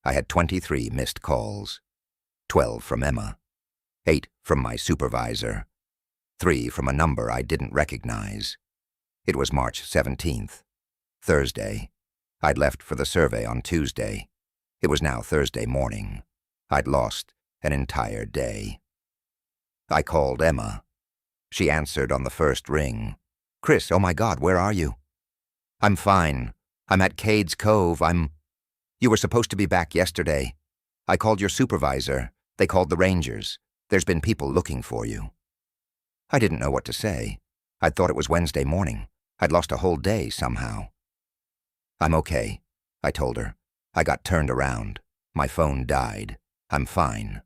I had 23 missed calls. 12 from Emma, 8 from my supervisor, 3 from a number I didn't recognize. It was March 17th, Thursday. I'd left for the survey on Tuesday. It was now Thursday morning. I'd lost an entire day. I called Emma. She answered on the first ring. "Chris, oh my God, where are you?" "I'm fine. I'm at Cades Cove. You were supposed to be back yesterday. I called your supervisor. They called the Rangers. There's been people looking for you." I didn't know what to say. I'd thought it was Wednesday morning. I'd lost a whole day somehow. "I'm okay," I told her. "I got turned around. My phone died. I'm fine."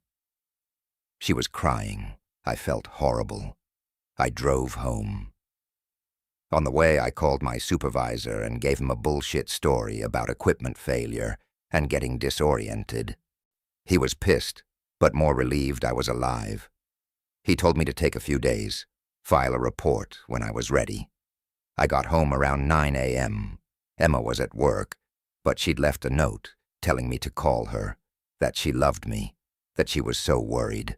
She was crying. I felt horrible. I drove home. On the way, I called my supervisor and gave him a bullshit story about equipment failure and getting disoriented. He was pissed, but more relieved I was alive. He told me to take a few days, file a report when I was ready. I got home around 9 a.m. Emma was at work, but she'd left a note telling me to call her, that she loved me, that she was so worried.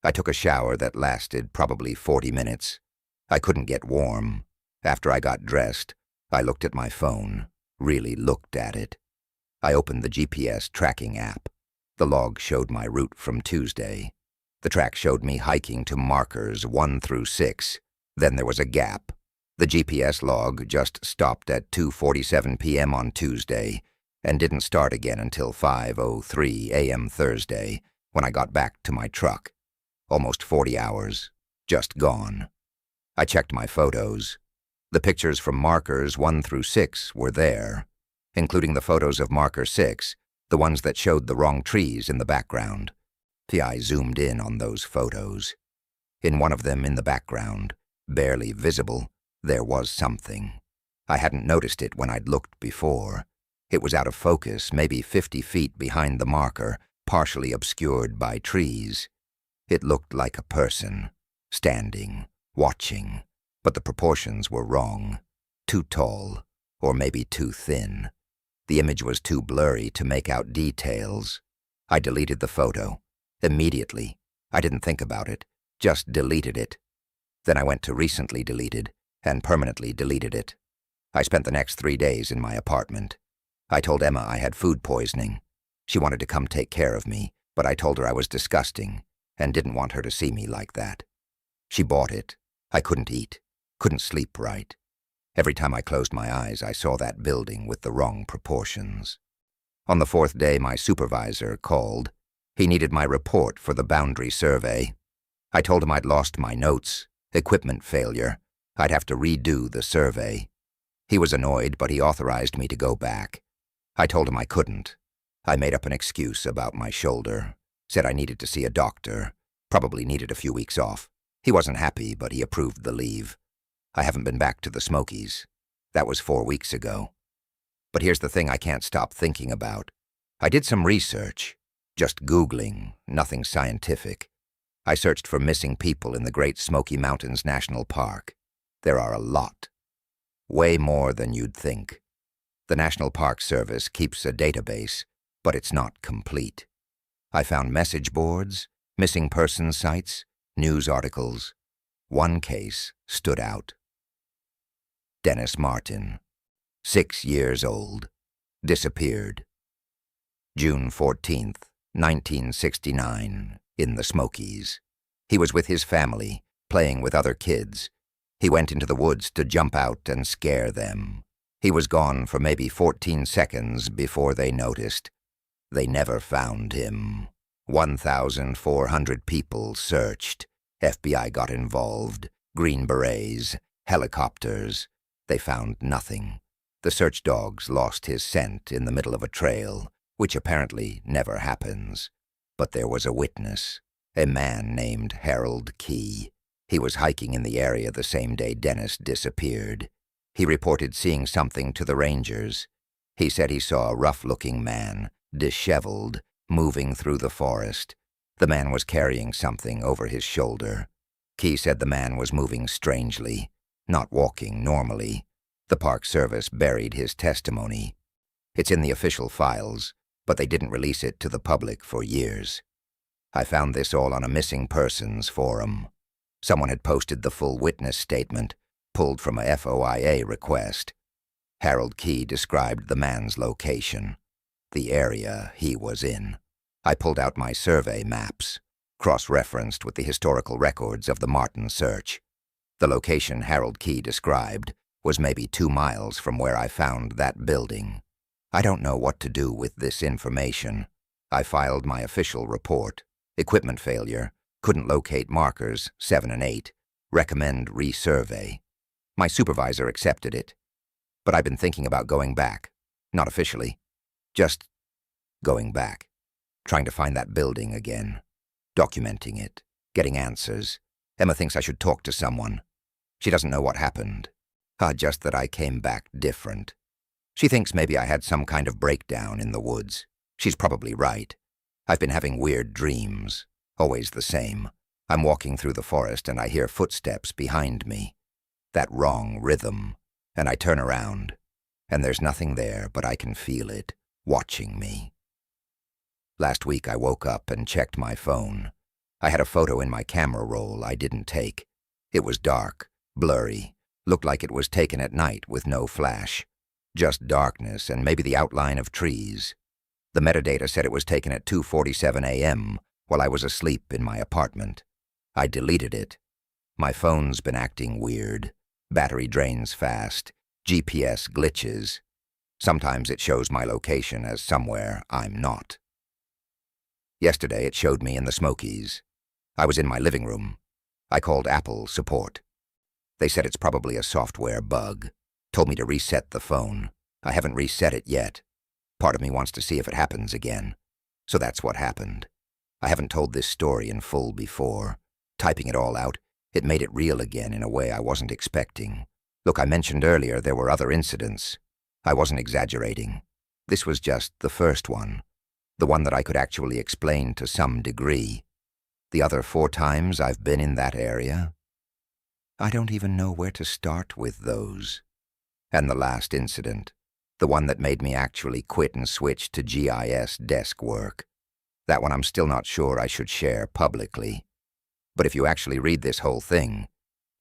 I took a shower that lasted probably 40 minutes. I couldn't get warm. After I got dressed, I looked at my phone, really looked at it. I opened the GPS tracking app. The log showed my route from Tuesday. The track showed me hiking to markers 1 through 6. Then there was a gap. The GPS log just stopped at 2:47 p.m. on Tuesday and didn't start again until 5:03 a.m. Thursday, when I got back to my truck. Almost 40 hours, just gone. I checked my photos. The pictures from markers 1 through 6 were there, including the photos of marker 6, the ones that showed the wrong trees in the background. The eye zoomed in on those photos. In one of them in the background, barely visible, there was something. I hadn't noticed it when I'd looked before. It was out of focus, maybe 50 feet behind the marker, partially obscured by trees. It looked like a person, standing, watching, but the proportions were wrong. Too tall, or maybe too thin. The image was too blurry to make out details. I deleted the photo. Immediately. I didn't think about it, just deleted it. Then I went to recently deleted and permanently deleted it. I spent the next 3 days in my apartment. I told Emma I had food poisoning. She wanted to come take care of me, but I told her I was disgusting and didn't want her to see me like that. She bought it. I couldn't eat, couldn't sleep right. Every time I closed my eyes, I saw that building with the wrong proportions. On the 4th day, my supervisor called. He needed my report for the boundary survey. I told him I'd lost my notes, equipment failure. I'd have to redo the survey. He was annoyed, but he authorized me to go back. I told him I couldn't. I made up an excuse about my shoulder, said I needed to see a doctor, probably needed a few weeks off. He wasn't happy, but he approved the leave. I haven't been back to the Smokies. That was 4 weeks ago. But here's the thing I can't stop thinking about. I did some research, just Googling, nothing scientific. I searched for missing people in the Great Smoky Mountains National Park. There are a lot. Way more than you'd think. The National Park Service keeps a database, but it's not complete. I found message boards, missing persons sites, news articles. One case stood out. Dennis Martin, 6 years old, disappeared. June 14th, 1969, in the Smokies. He was with his family, playing with other kids. He went into the woods to jump out and scare them. He was gone for maybe 14 seconds before they noticed. They never found him. 1,400 people searched. FBI got involved. Green Berets, helicopters. They found nothing. The search dogs lost his scent in the middle of a trail, which apparently never happens. But there was a witness, a man named Harold Key. He was hiking in the area the same day Dennis disappeared. He reported seeing something to the rangers. He said he saw a rough-looking man, disheveled, moving through the forest. The man was carrying something over his shoulder. Key said the man was moving strangely, not walking normally. The Park Service buried his testimony. It's in the official files, but they didn't release it to the public for years. I found this all on a missing persons forum. Someone had posted the full witness statement, pulled from a FOIA request. Harold Key described the man's location, the area he was in. I pulled out my survey maps, cross-referenced with the historical records of the Martin search. The location Harold Key described was maybe 2 miles from where I found that building. I don't know what to do with this information. I filed my official report. Equipment failure. Couldn't locate markers 7 and 8. Recommend resurvey. My supervisor accepted it. But I've been thinking about going back. Not officially. Just going back. Trying to find that building again. Documenting it. Getting answers. Emma thinks I should talk to someone. She doesn't know what happened. Just that I came back different. She thinks maybe I had some kind of breakdown in the woods. She's probably right. I've been having weird dreams. Always the same. I'm walking through the forest and I hear footsteps behind me. That wrong rhythm. And I turn around. And there's nothing there, but I can feel it, watching me. Last week I woke up and checked my phone. I had a photo in my camera roll I didn't take. It was dark, blurry. Looked like it was taken at night with no flash. Just darkness and maybe the outline of trees. The metadata said it was taken at 2:47 a.m. while I was asleep in my apartment. I deleted it. My phone's been acting weird. Battery drains fast. GPS glitches. Sometimes it shows my location as somewhere I'm not. Yesterday it showed me in the Smokies. I was in my living room. I called Apple support. They said it's probably a software bug. Told me to reset the phone. I haven't reset it yet. Part of me wants to see if it happens again. So that's what happened. I haven't told this story in full before. Typing it all out, it made it real again in a way I wasn't expecting. Look, I mentioned earlier there were other incidents. I wasn't exaggerating. This was just the first one. The one that I could actually explain to some degree. The other 4 times I've been in that area, I don't even know where to start with those. And the last incident, the one that made me actually quit and switch to GIS desk work. That one I'm still not sure I should share publicly. But if you actually read this whole thing,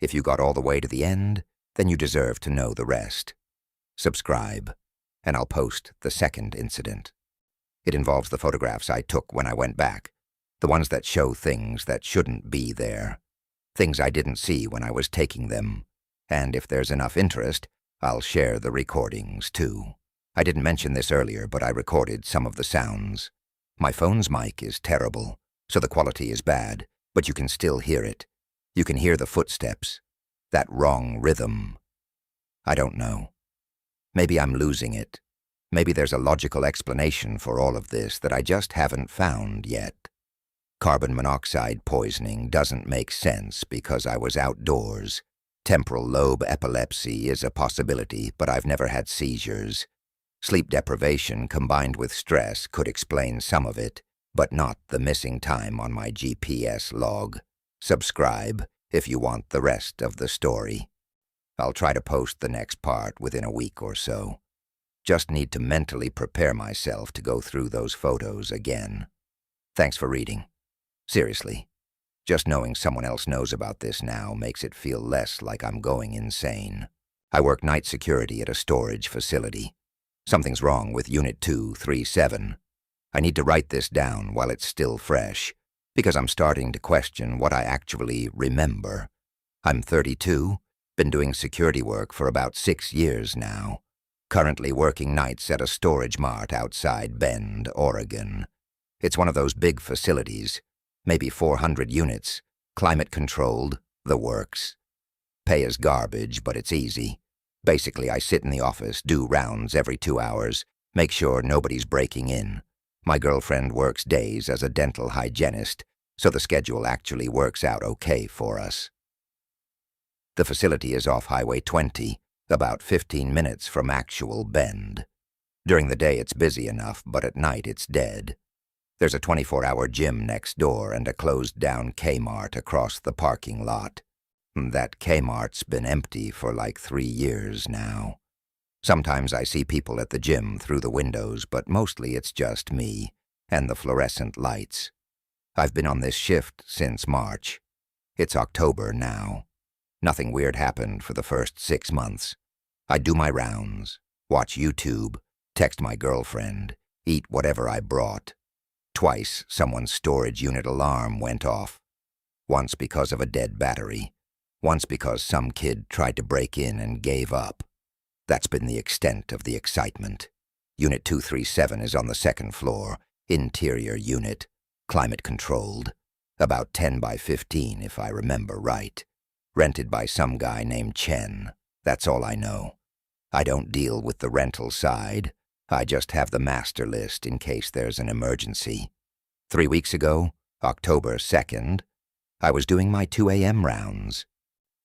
if you got all the way to the end, then you deserve to know the rest. Subscribe, and I'll post the second incident. It involves the photographs I took when I went back, the ones that show things that shouldn't be there. Things I didn't see when I was taking them. And if there's enough interest, I'll share the recordings, too. I didn't mention this earlier, but I recorded some of the sounds. My phone's mic is terrible, so the quality is bad, but you can still hear it. You can hear the footsteps. That wrong rhythm. I don't know. Maybe I'm losing it. Maybe there's a logical explanation for all of this that I just haven't found yet. Carbon monoxide poisoning doesn't make sense because I was outdoors. Temporal lobe epilepsy is a possibility, but I've never had seizures. Sleep deprivation combined with stress could explain some of it, but not the missing time on my GPS log. Subscribe if you want the rest of the story. I'll try to post the next part within a week or so. Just need to mentally prepare myself to go through those photos again. Thanks for reading. Seriously, just knowing someone else knows about this now makes it feel less like I'm going insane. I work night security at a storage facility. Something's wrong with Unit 237. I need to write this down while it's still fresh, because I'm starting to question what I actually remember. I'm 32, been doing security work for about 6 years now, currently working nights at a storage mart outside Bend, Oregon. It's one of those big facilities, maybe 400 units, climate-controlled, the works. Pay is garbage, but it's easy. Basically, I sit in the office, do rounds every 2 hours, make sure nobody's breaking in. My girlfriend works days as a dental hygienist, so the schedule actually works out okay for us. The facility is off Highway 20, about 15 minutes from actual Bend. During the day it's busy enough, but at night it's dead. There's a 24-hour gym next door and a closed-down Kmart across the parking lot. That Kmart's been empty for like 3 years now. Sometimes I see people at the gym through the windows, but mostly it's just me and the fluorescent lights. I've been on this shift since March. It's October now. Nothing weird happened for the first 6 months. I do my rounds, watch YouTube, text my girlfriend, eat whatever I brought. Twice, someone's storage unit alarm went off. Once because of a dead battery. Once because some kid tried to break in and gave up. That's been the extent of the excitement. Unit 237 is on the 2nd floor, interior unit, climate-controlled. About 10 by 15, if I remember right. Rented by some guy named Chen. That's all I know. I don't deal with the rental side. I just have the master list in case there's an emergency. 3 weeks ago, October 2nd, I was doing my 2 a.m. rounds.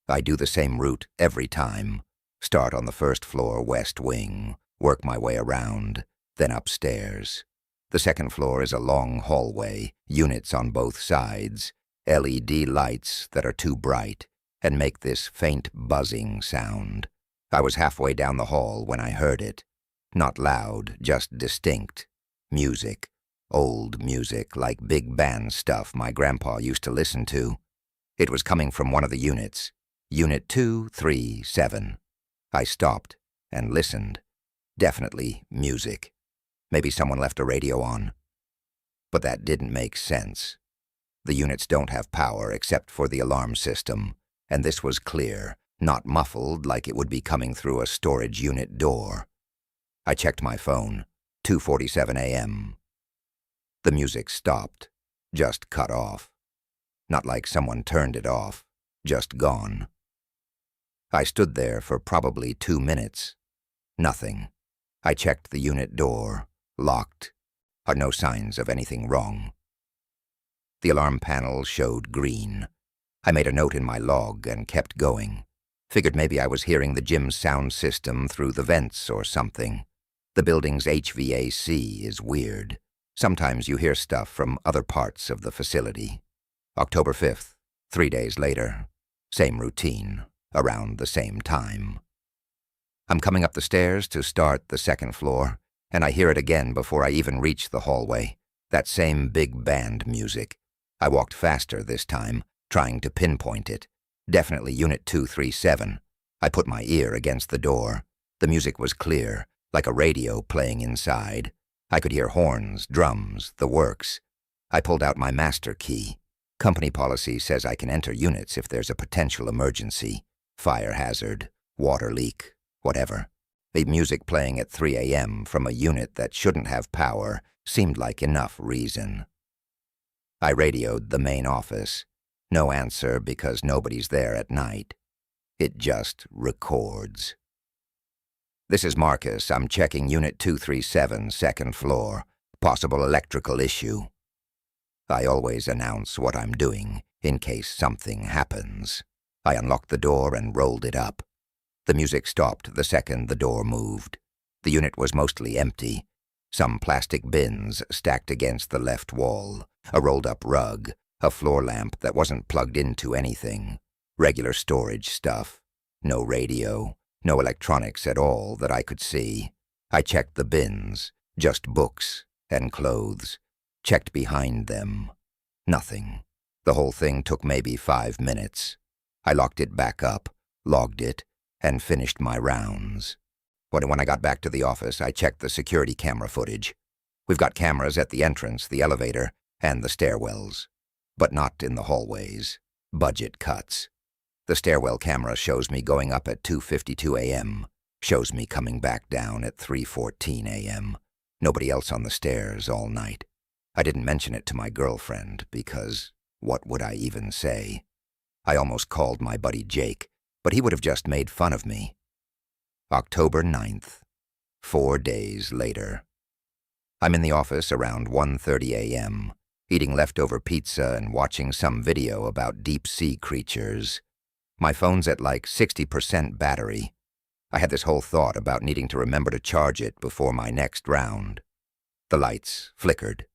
I do the same route every time. Start on the 1st floor west wing, work my way around, then upstairs. The 2nd floor is a long hallway, units on both sides, LED lights that are too bright and make this faint buzzing sound. I was halfway down the hall when I heard it. Not loud, just distinct. Music. Old music, like big band stuff my grandpa used to listen to. It was coming from one of the units. Unit 237. I stopped and listened. Definitely music. Maybe someone left a radio on. But that didn't make sense. The units don't have power except for the alarm system, and this was clear, not muffled like it would be coming through a storage unit door. I checked my phone. 2:47 a.m. The music stopped, just cut off. Not like someone turned it off, just gone. I stood there for probably 2 minutes. Nothing. I checked the unit door, locked. No signs of anything wrong. The alarm panel showed green. I made a note in my log and kept going. Figured maybe I was hearing the gym's sound system through the vents or something. The building's HVAC is weird. Sometimes you hear stuff from other parts of the facility. October 5th, 3 days later. Same routine, around the same time. I'm coming up the stairs to start the 2nd floor, and I hear it again before I even reach the hallway. That same big band music. I walked faster this time, trying to pinpoint it. Definitely Unit 237. I put my ear against the door. The music was clear, like a radio playing inside. I could hear horns, drums, the works. I pulled out my master key. Company policy says I can enter units if there's a potential emergency. Fire hazard, water leak, whatever. The music playing at 3 a.m. from a unit that shouldn't have power seemed like enough reason. I radioed the main office. No answer because nobody's there at night. It just records. This is Marcus. I'm checking Unit 237, 2nd floor. Possible electrical issue. I always announce what I'm doing in case something happens. I unlocked the door and rolled it up. The music stopped the second the door moved. The unit was mostly empty. Some plastic bins stacked against the left wall, a rolled-up rug, a floor lamp that wasn't plugged into anything, regular storage stuff, no radio, no electronics at all that I could see. I checked the bins, just books and clothes, checked behind them. Nothing. The whole thing took maybe 5 minutes. I locked it back up, logged it, and finished my rounds. When I got back to the office, I checked the security camera footage. We've got cameras at the entrance, the elevator, and the stairwells. But not in the hallways. Budget cuts. The stairwell camera shows me going up at 2:52 a.m., shows me coming back down at 3:14 a.m. Nobody else on the stairs all night. I didn't mention it to my girlfriend because what would I even say? I almost called my buddy Jake, but he would have just made fun of me. October 9th, 4 days later. I'm in the office around 1:30 a.m., eating leftover pizza and watching some video about deep-sea creatures. My phone's at like 60% battery. I had this whole thought about needing to remember to charge it before my next round. The lights flickered.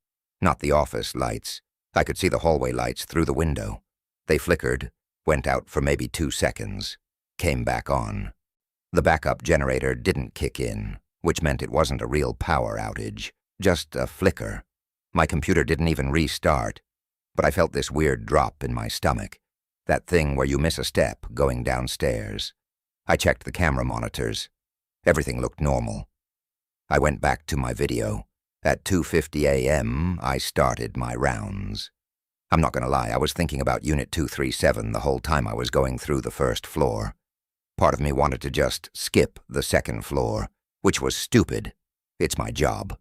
Not the office lights. I could see the hallway lights through the window. They flickered, went out for maybe 2 seconds, came back on. The backup generator didn't kick in, which meant it wasn't a real power outage, just a flicker. My computer didn't even restart, but I felt this weird drop in my stomach, that thing where you miss a step going downstairs. I checked the camera monitors. Everything looked normal. I went back to my video. At 2:50 a.m., I started my rounds. I'm not going to lie, I was thinking about Unit 237 the whole time I was going through the first floor. Part of me wanted to just skip the second floor, which was stupid. It's my job.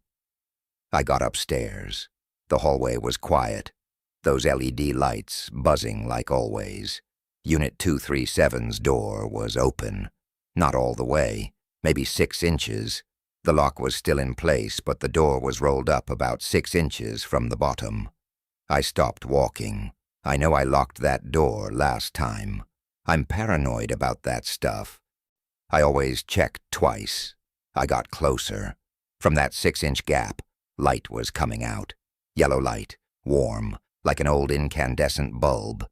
I got upstairs. The hallway was quiet. Those LED lights buzzing like always. Unit 237's door was open. Not all the way, maybe 6 inches. The lock was still in place, but the door was rolled up about 6 inches from the bottom. I stopped walking. I know I locked that door last time. I'm paranoid about that stuff. I always check twice. I got closer. From that 6-inch gap, light was coming out. Yellow light, warm, like an old incandescent bulb.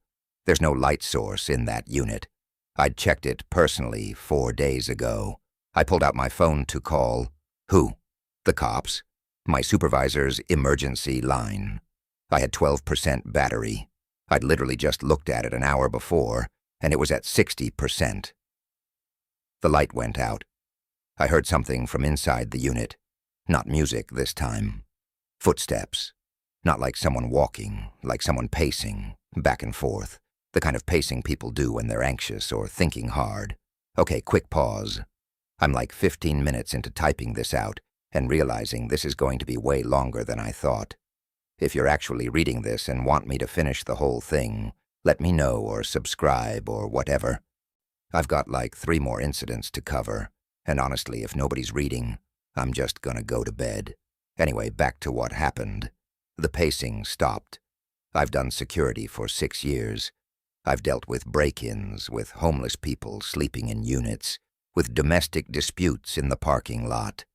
There's no light source in that unit. I'd checked it personally 4 days ago. I pulled out my phone to call. Who? The cops? My supervisor's emergency line. I had 12% battery. I'd literally just looked at it an hour before, and it was at 60%. The light went out. I heard something from inside the unit. Not music this time. Footsteps. Not like someone walking, like someone pacing, back and forth. The kind of pacing people do when they're anxious or thinking hard. Okay, quick pause. I'm like 15 minutes into typing this out and realizing this is going to be way longer than I thought. If you're actually reading this and want me to finish the whole thing, let me know or subscribe or whatever. I've got like 3 more incidents to cover, and honestly, if nobody's reading, I'm just gonna go to bed. Anyway, back to what happened. The pacing stopped. I've done security for 6 years. I've dealt with break-ins, with homeless people sleeping in units, with domestic disputes in the parking lot.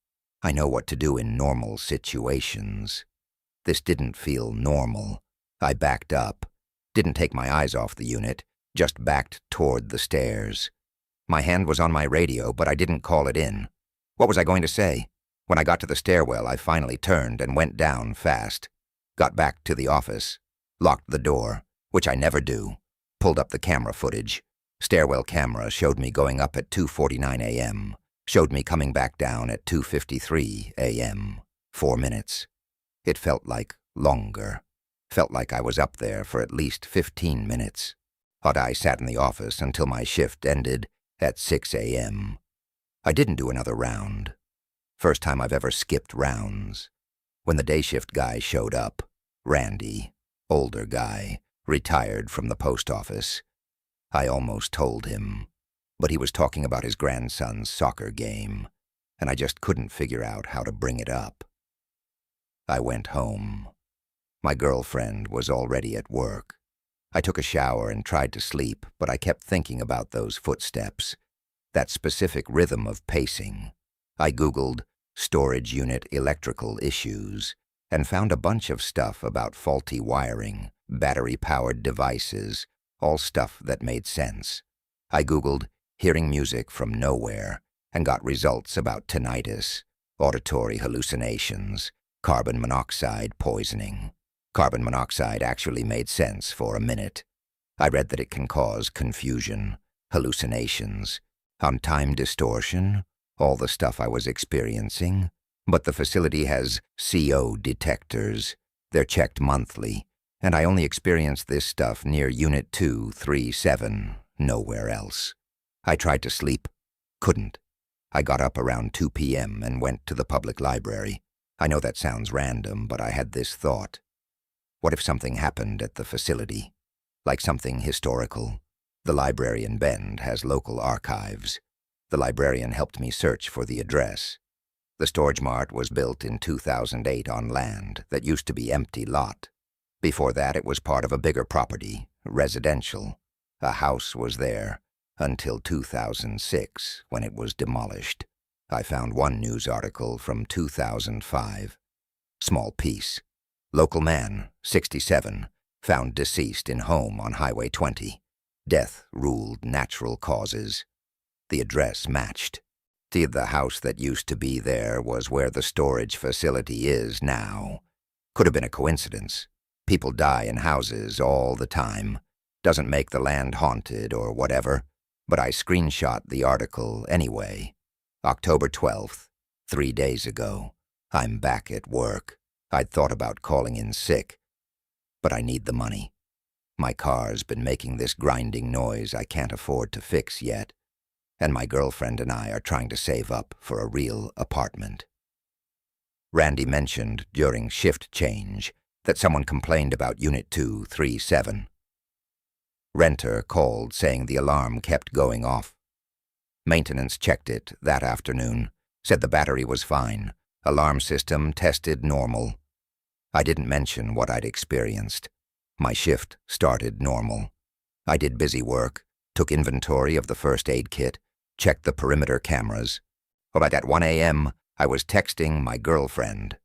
I know what to do in normal situations. This didn't feel normal. I backed up, didn't take my eyes off the unit, just backed toward the stairs. My hand was on my radio, but I didn't call it in. What was I going to say? When I got to the stairwell, I finally turned and went down fast. Got back to the office, locked the door, which I never do, pulled up the camera footage. Stairwell camera showed me going up at 2:49 a.m., showed me coming back down at 2:53 a.m. 4 minutes. It felt like longer. Felt like I was up there for at least 15 minutes. But I sat in the office until my shift ended at 6 a.m. I didn't do another round. First time I've ever skipped rounds. When the day shift guy showed up, Randy, older guy, retired from the post office, I almost told him, but he was talking about his grandson's soccer game, and I just couldn't figure out how to bring it up. I went home. My girlfriend was already at work. I took a shower and tried to sleep, but I kept thinking about those footsteps, that specific rhythm of pacing. I Googled storage unit electrical issues and found a bunch of stuff about faulty wiring, battery-powered devices, all stuff that made sense. I Googled hearing music from nowhere and got results about tinnitus, auditory hallucinations, carbon monoxide poisoning. Carbon monoxide actually made sense for a minute. I read that it can cause confusion, hallucinations, on time distortion, all the stuff I was experiencing. But the facility has CO detectors. They're checked monthly, and I only experienced this stuff near Unit 237, nowhere else. I tried to sleep. Couldn't. I got up around 2 p.m. and went to the public library. I know that sounds random, but I had this thought. What if something happened at the facility? Like something historical? The library in Bend has local archives. The librarian helped me search for the address. The storage mart was built in 2008 on land that used to be empty lot. Before that, it was part of a bigger property, residential. A house was there until 2006, when it was demolished. I found one news article from 2005. Small piece. Local man, 67, found deceased in home on Highway 20. Death ruled natural causes. The address matched. The house that used to be there was where the storage facility is now. Could have been a coincidence. People die in houses all the time. Doesn't make the land haunted or whatever, but I screenshot the article anyway. October 12th, 3 days ago. I'm back at work. I'd thought about calling in sick, but I need the money. My car's been making this grinding noise I can't afford to fix yet, and my girlfriend and I are trying to save up for a real apartment. Randy mentioned during shift change that someone complained about Unit 237. Renter called saying the alarm kept going off. Maintenance checked it that afternoon, said the battery was fine. Alarm system tested normal. I didn't mention what I'd experienced. My shift started normal. I did busy work, took inventory of the first aid kit, checked the perimeter cameras. About at 1 a.m., I was texting my girlfriend.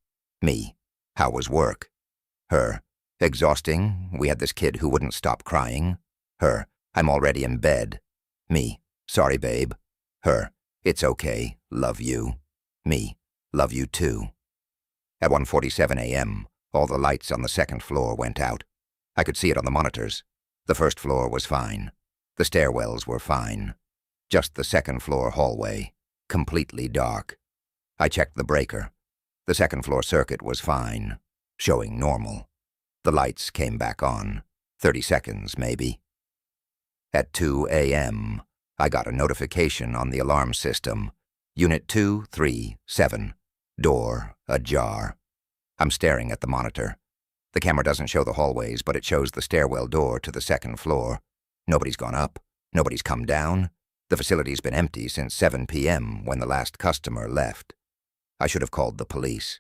Me. How was work? Her. Exhausting. We had this kid who wouldn't stop crying. Her. I'm already in bed. Me. Sorry, babe. Her. It's okay. Love you. Me. Love you too. At 1:47 a.m., all the lights on the second floor went out. I could see it on the monitors. The first floor was fine. The stairwells were fine. Just the second floor hallway, completely dark. I checked the breaker. The second floor circuit was fine, showing normal. The lights came back on, 30 seconds maybe. At 2 a.m., I got a notification on the alarm system. Unit 237, door ajar. I'm staring at the monitor. The camera doesn't show the hallways, but it shows the stairwell door to the second floor. Nobody's gone up. Nobody's come down. The facility's been empty since 7 p.m. when the last customer left. I should have called the police.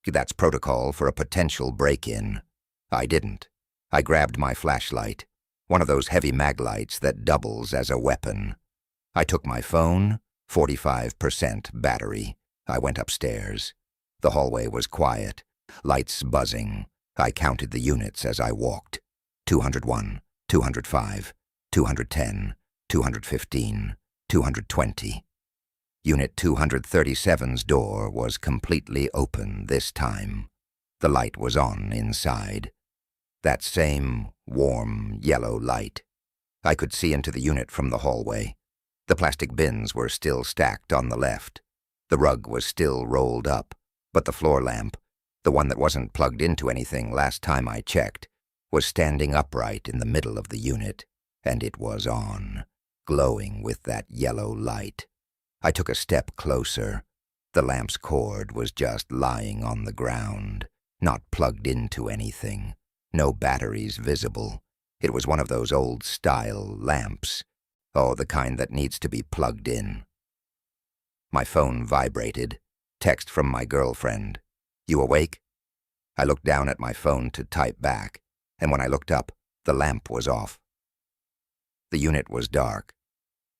That's protocol for a potential break-in. I didn't. I grabbed my flashlight, one of those heavy mag lights that doubles as a weapon. I took my phone, 45% battery. I went upstairs. The hallway was quiet, lights buzzing. I counted the units as I walked. 201, 205, 210, 215, 220. Unit 237's door was completely open this time. The light was on inside. That same warm yellow light. I could see into the unit from the hallway. The plastic bins were still stacked on the left. The rug was still rolled up, but the floor lamp, the one that wasn't plugged into anything last time I checked, was standing upright in the middle of the unit, and it was on, glowing with that yellow light. I took a step closer. The lamp's cord was just lying on the ground, not plugged into anything. No batteries visible. It was one of those old-style lamps. Oh, the kind that needs to be plugged in. My phone vibrated. Text from my girlfriend. You awake? I looked down at my phone to type back, and when I looked up, the lamp was off. The unit was dark.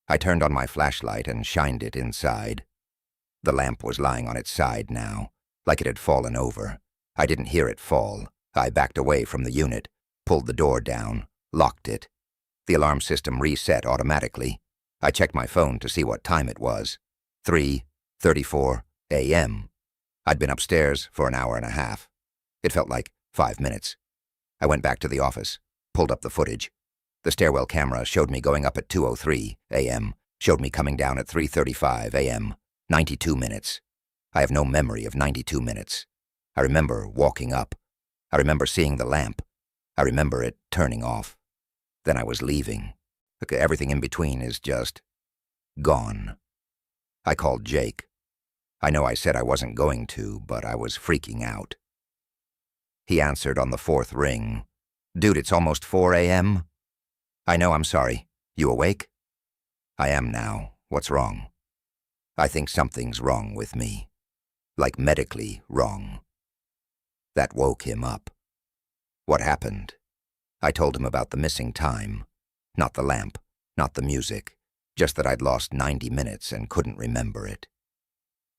I turned on my flashlight and shined it inside. The lamp was lying on its side now, like it had fallen over. I didn't hear it fall. I backed away from the unit, pulled the door down, locked it. The alarm system reset automatically. I checked my phone to see what time it was. 3:34 a.m. I'd been upstairs for an hour and a half. It felt like 5 minutes. I went back to the office, pulled up the footage. The stairwell camera showed me going up at 2:03 a.m., showed me coming down at 3:35 a.m., 92 minutes. I have no memory of 92 minutes. I remember walking up. I remember seeing the lamp. I remember it turning off. Then I was leaving. Okay, everything in between is just gone. I called Jake. I know I said I wasn't going to, but I was freaking out. He answered on the fourth ring. Dude, it's almost 4 a.m. I know, I'm sorry. You awake? I am now. What's wrong? I think something's wrong with me. Like medically wrong. That woke him up. What happened? I told him about the missing time. Not the lamp, not the music, just that I'd lost 90 minutes and couldn't remember it.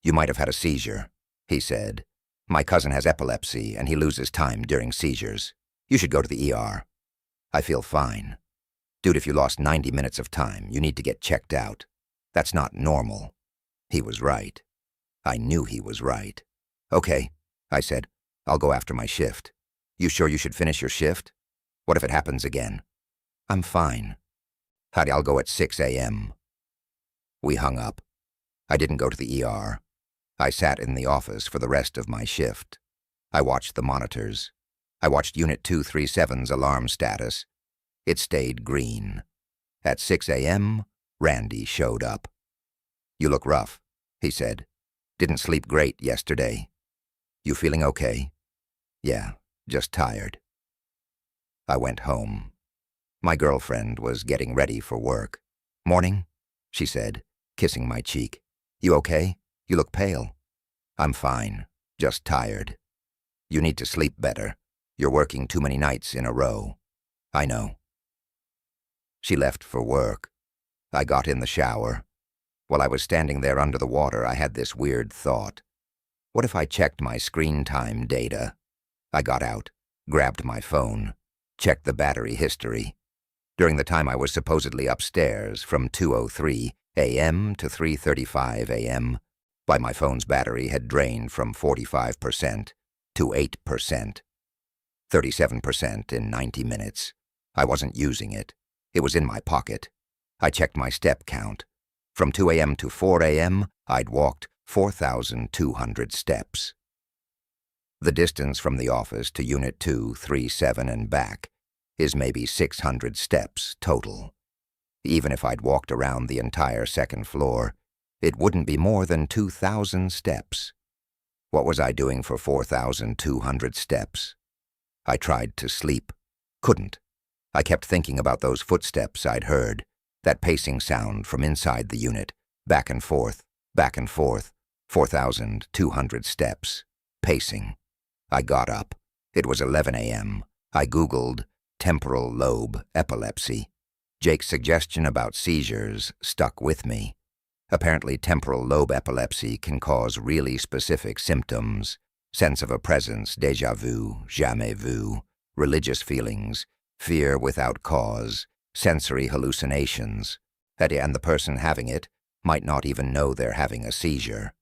You might have had a seizure, he said. My cousin has epilepsy and he loses time during seizures. You should go to the ER. I feel fine. Dude, if you lost 90 minutes of time, you need to get checked out. That's not normal. He was right. I knew he was right. Okay, I said. I'll go after my shift. You sure you should finish your shift? What if it happens again? I'm fine. Howdy, I'll go at 6 a.m. We hung up. I didn't go to the ER. I sat in the office for the rest of my shift. I watched the monitors. I watched Unit 237's alarm status. It stayed green. At 6 a.m., Randy showed up. You look rough, he said. Didn't sleep great yesterday. You feeling okay? Yeah, just tired. I went home. My girlfriend was getting ready for work. Morning, she said, kissing my cheek. You okay? You look pale. I'm fine, just tired. You need to sleep better. You're working too many nights in a row. I know. She left for work. I got in the shower. While I was standing there under the water, I had this weird thought. What if I checked my screen time data? I got out, grabbed my phone, checked the battery history. During the time I was supposedly upstairs, from 2:03 a.m. to 3:35 a.m., my phone's battery had drained from 45% to 8%. 37% in 90 minutes. I wasn't using it. It was in my pocket. I checked my step count. From 2 a.m. to 4 a.m., I'd walked 4,200 steps. The distance from the office to Unit 237 and back is maybe 600 steps total. Even if I'd walked around the entire second floor, it wouldn't be more than 2,000 steps. What was I doing for 4,200 steps? I tried to sleep. Couldn't. I kept thinking about those footsteps I'd heard, that pacing sound from inside the unit, back and forth, 4,200 steps, pacing. I got up. It was 11 a.m. I Googled temporal lobe epilepsy. Jake's suggestion about seizures stuck with me. Apparently, temporal lobe epilepsy can cause really specific symptoms: sense of a presence, déjà vu, jamais vu, religious feelings, fear without cause, sensory hallucinations, and the person having it might not even know they're having a seizure.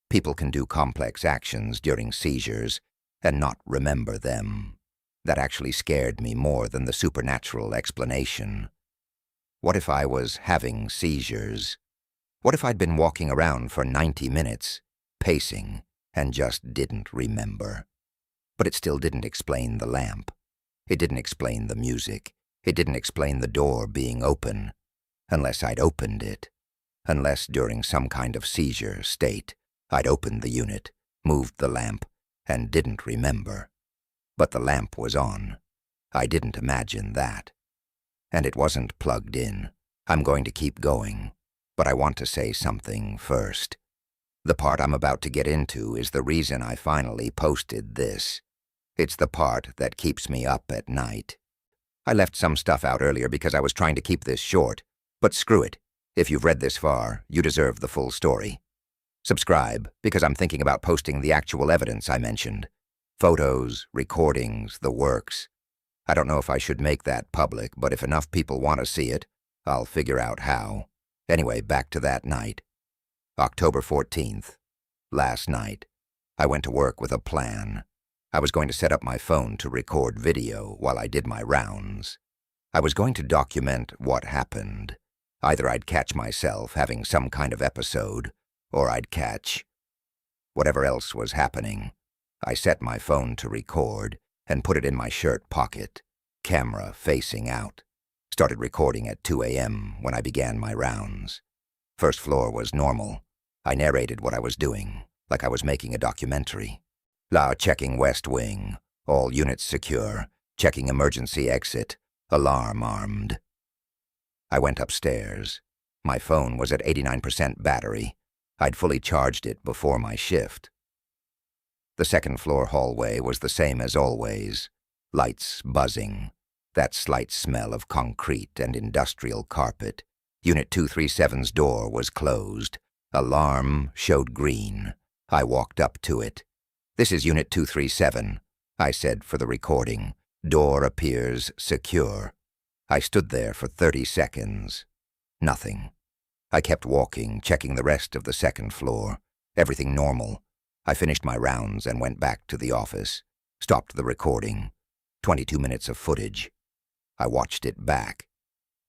People can do complex actions during seizures and not remember them. That actually scared me more than the supernatural explanation. What if I was having seizures? What if I'd been walking around for 90 minutes, pacing, and just didn't remember? But it still didn't explain the lamp. It didn't explain the music. It didn't explain the door being open. Unless I'd opened it. Unless during some kind of seizure state, I'd opened the unit, moved the lamp, and didn't remember. But the lamp was on. I didn't imagine that. And it wasn't plugged in. I'm going to keep going. But I want to say something first. The part I'm about to get into is the reason I finally posted this. It's the part that keeps me up at night. I left some stuff out earlier because I was trying to keep this short, but screw it. If you've read this far, you deserve the full story. Subscribe, because I'm thinking about posting the actual evidence I mentioned. Photos, recordings, the works. I don't know if I should make that public, but if enough people want to see it, I'll figure out how. Anyway, back to that night. October 14th. Last night. I went to work with a plan. I was going to set up my phone to record video while I did my rounds. I was going to document what happened. Either I'd catch myself having some kind of episode, or I'd catch whatever else was happening. I set my phone to record and put it in my shirt pocket, camera facing out. Started recording at 2 a.m. when I began my rounds. First floor was normal. I narrated what I was doing, like I was making a documentary. Checking West Wing, all units secure, checking emergency exit, alarm armed. I went upstairs. My phone was at 89% battery. I'd fully charged it before my shift. The second floor hallway was the same as always. Lights buzzing. That slight smell of concrete and industrial carpet. Unit 237's door was closed. Alarm showed green. I walked up to it. "This is Unit 237, I said for the recording. Door appears secure. I stood there for 30 seconds. Nothing. I kept walking, checking the rest of the second floor. Everything normal. I finished my rounds and went back to the office. Stopped the recording. 22 minutes of footage. I watched it back.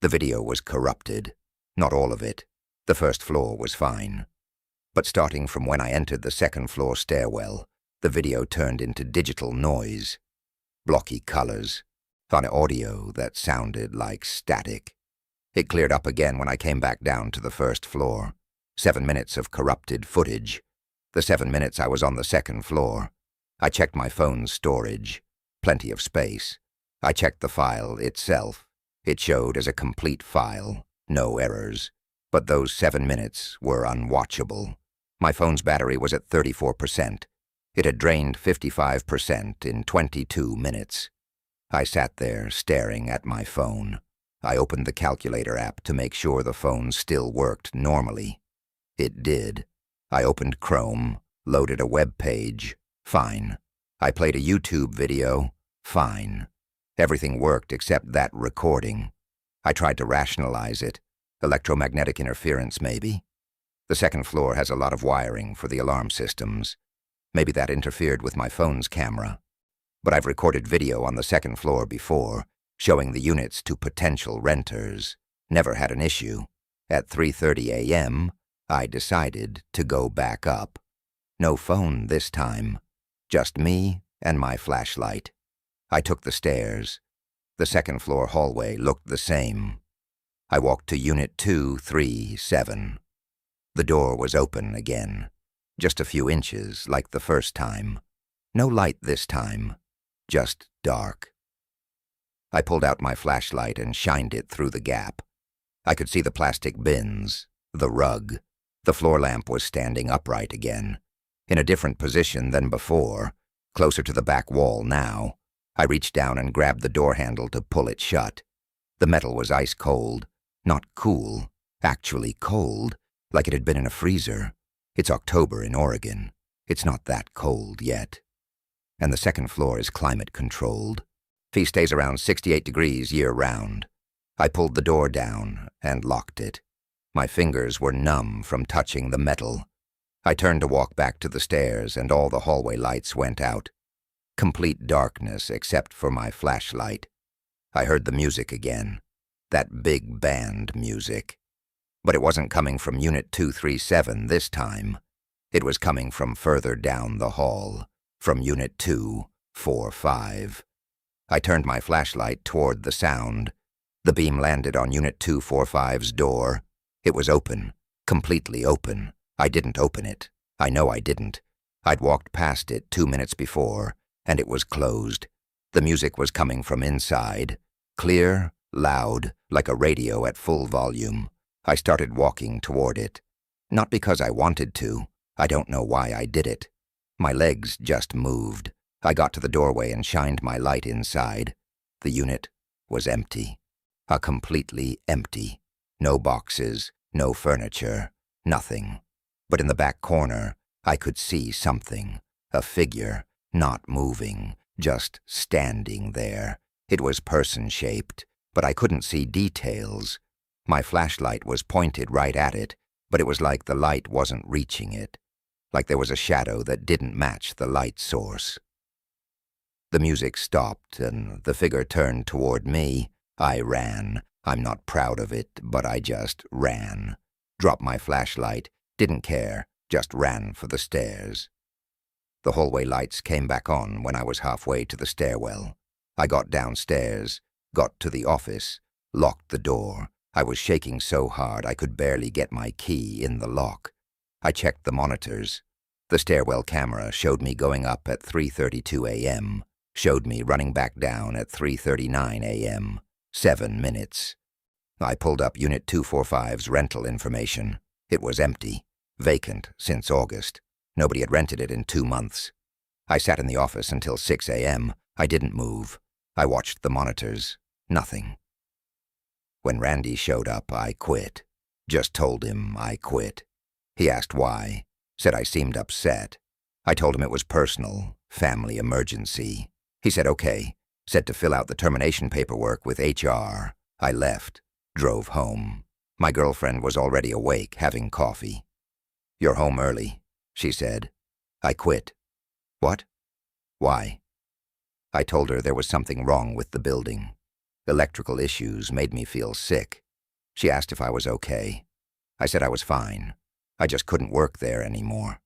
The video was corrupted. Not all of it. The first floor was fine. But starting from when I entered the second floor stairwell, the video turned into digital noise. Blocky colors. On audio that sounded like static. It cleared up again when I came back down to the first floor. 7 minutes of corrupted footage. The 7 minutes I was on the second floor. I checked my phone's storage. Plenty of space. I checked the file itself. It showed as a complete file. No errors. But those 7 minutes were unwatchable. My phone's battery was at 34%. It had drained 55% in 22 minutes. I sat there staring at my phone. I opened the calculator app to make sure the phone still worked normally. It did. I opened Chrome, loaded a web page. Fine. I played a YouTube video. Fine. Everything worked except that recording. I tried to rationalize it. Electromagnetic interference, maybe? The second floor has a lot of wiring for the alarm systems. Maybe that interfered with my phone's camera. But I've recorded video on the second floor before, showing the units to potential renters. Never had an issue. At 3:30 a.m., I decided to go back up. No phone this time. Just me and my flashlight. I took the stairs. The second floor hallway looked the same. I walked to Unit 237. The door was open again. Just a few inches, like the first time. No light this time. Just dark. I pulled out my flashlight and shined it through the gap. I could see the plastic bins, the rug. The floor lamp was standing upright again, in a different position than before, closer to the back wall now. I reached down and grabbed the door handle to pull it shut. The metal was ice cold, not cool, actually cold, like it had been in a freezer. It's October in Oregon. It's not that cold yet. And the second floor is climate controlled. Fee stays around 68 degrees year-round. I pulled the door down and locked it. My fingers were numb from touching the metal. I turned to walk back to the stairs and all the hallway lights went out. Complete darkness except for my flashlight. I heard the music again. That big band music. But it wasn't coming from Unit 237 this time. It was coming from further down the hall, from Unit 245. I turned my flashlight toward the sound. The beam landed on Unit 245's door. It was open, completely open. I didn't open it. I know I didn't. I'd walked past it 2 minutes before, and it was closed. The music was coming from inside, clear, loud, like a radio at full volume. I started walking toward it. Not because I wanted to. I don't know why I did it. My legs just moved. I got to the doorway and shined my light inside. The unit was empty. Completely empty. No boxes, no furniture, nothing. But in the back corner, I could see something. A figure, not moving, just standing there. It was person-shaped, but I couldn't see details. My flashlight was pointed right at it, but it was like the light wasn't reaching it. Like there was a shadow that didn't match the light source. The music stopped, and the figure turned toward me. I ran. I'm not proud of it, but I just ran. Dropped my flashlight, didn't care, just ran for the stairs. The hallway lights came back on when I was halfway to the stairwell. I got downstairs, got to the office, locked the door. I was shaking so hard I could barely get my key in the lock. I checked the monitors. The stairwell camera showed me going up at 3:32 a.m., showed me running back down at 3:39 a.m. 7 minutes. I pulled up Unit 245's rental information. It was empty, vacant since August. Nobody had rented it in 2 months. I sat in the office until 6 a.m. I didn't move. I watched the monitors. Nothing. When Randy showed up, I quit. Just told him I quit. He asked why, said I seemed upset. I told him it was personal, family emergency. He said okay, said to fill out the termination paperwork with HR. I left, drove home. My girlfriend was already awake, having coffee. "You're home early," she said. I quit. "What? Why?" I told her there was something wrong with the building. Electrical issues made me feel sick. She asked if I was okay. I said I was fine. I just couldn't work there anymore.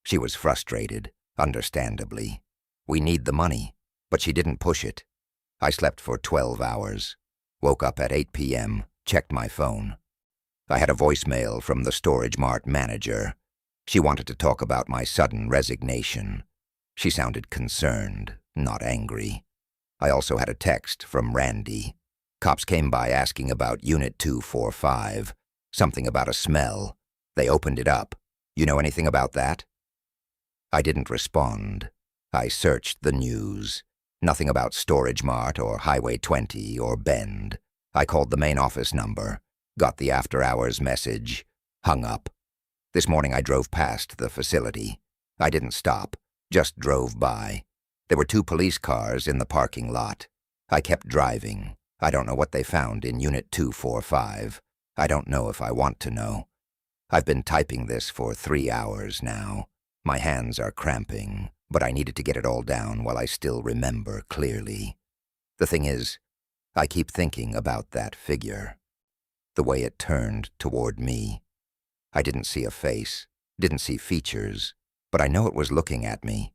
She was frustrated, understandably. We need the money, but she didn't push it. I slept for 12 hours. Woke up at 8 p.m., checked my phone. I had a voicemail from the Storage Mart manager. She wanted to talk about my sudden resignation. She sounded concerned, not angry. I also had a text from Randy. Cops came by asking about Unit 245, something about a smell. They opened it up. You know anything about that? I didn't respond. I searched the news. Nothing about Storage Mart or Highway 20 or Bend. I called the main office number, got the after-hours message, hung up. This morning I drove past the facility. I didn't stop, just drove by. There were 2 police cars in the parking lot. I kept driving. I don't know what they found in Unit 245. I don't know if I want to know. I've been typing this for 3 hours now. My hands are cramping, but I needed to get it all down while I still remember clearly. The thing is, I keep thinking about that figure. The way it turned toward me. I didn't see a face, didn't see features, but I know it was looking at me.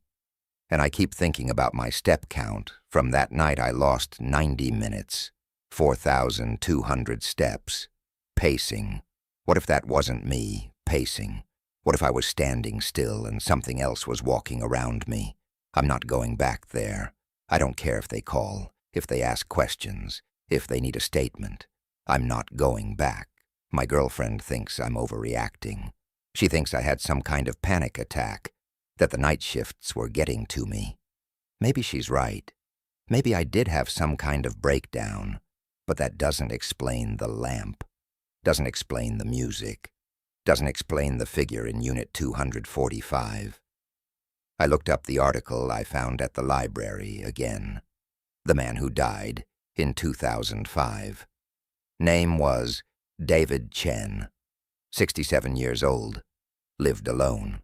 And I keep thinking about my step count. From that night I lost 90 minutes, 4,200 steps, pacing. What if that wasn't me, pacing? What if I was standing still and something else was walking around me? I'm not going back there. I don't care if they call, if they ask questions, if they need a statement. I'm not going back. My girlfriend thinks I'm overreacting. She thinks I had some kind of panic attack, that the night shifts were getting to me. Maybe she's right. Maybe I did have some kind of breakdown, but that doesn't explain the lamp, doesn't explain the music, doesn't explain the figure in Unit 245. I looked up the article I found at the library again. The man who died in 2005. Name was David Chen, 67 years old, lived alone.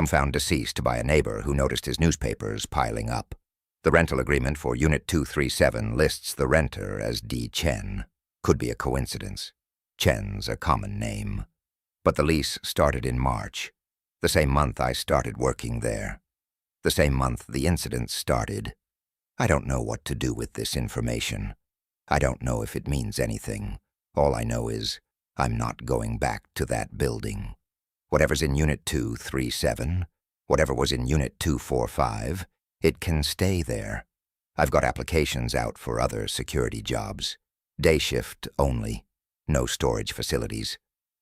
Found deceased by a neighbor who noticed his newspapers piling up. The rental agreement for Unit 237 lists the renter as D. Chen. Could be a coincidence. Chen's a common name. But the lease started in March, the same month I started working there. The same month the incident started. I don't know what to do with this information. I don't know if it means anything. All I know is I'm not going back to that building. Whatever's in Unit 237, whatever was in Unit 245, it can stay there. I've got applications out for other security jobs. Day shift only. No storage facilities.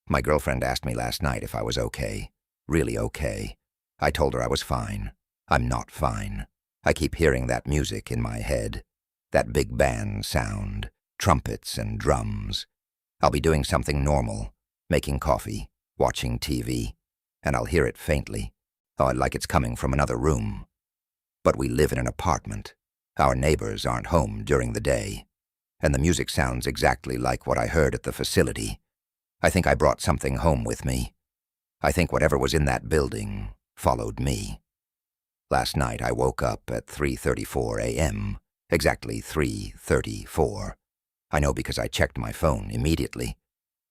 My girlfriend asked me last night if I was okay. Really okay. I told her I was fine. I'm not fine. I keep hearing that music in my head. That big band sound. Trumpets and drums. I'll be doing something normal. Making coffee. Watching TV. And I'll hear it faintly. Like it's coming from another room. But we live in an apartment. Our neighbors aren't home during the day. And the music sounds exactly like what I heard at the facility. I think I brought something home with me. I think whatever was in that building followed me. Last night I woke up at 3:34 a.m., exactly 3:34. I know because I checked my phone immediately.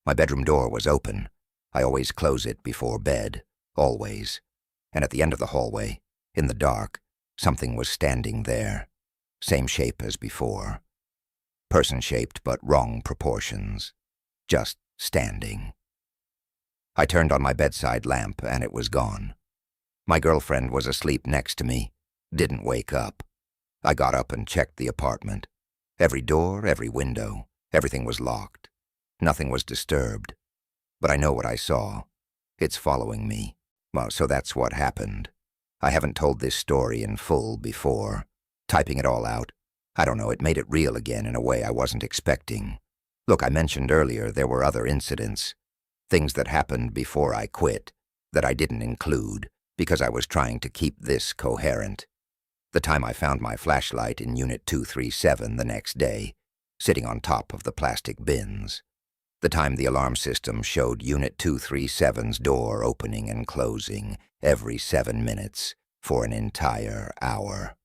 My bedroom door was open. I always close it before bed, always. And at the end of the hallway, In the dark, something was standing there, same shape as before. Person-shaped but wrong proportions. Just standing. I turned on my bedside lamp and it was gone. My girlfriend was asleep next to me, didn't wake up. I got up and checked the apartment. Every door, every window, everything was locked. Nothing was disturbed. But I know what I saw. It's following me. Well, so that's what happened. I haven't told this story in full before. Typing it all out, I don't know, it made it real again in a way I wasn't expecting. Look, I mentioned earlier there were other incidents. Things that happened before I quit, that I didn't include, because I was trying to keep this coherent. The time I found my flashlight in Unit 237 the next day, sitting on top of the plastic bins. The time the alarm system showed Unit 237's door opening and closing every 7 minutes for an entire hour.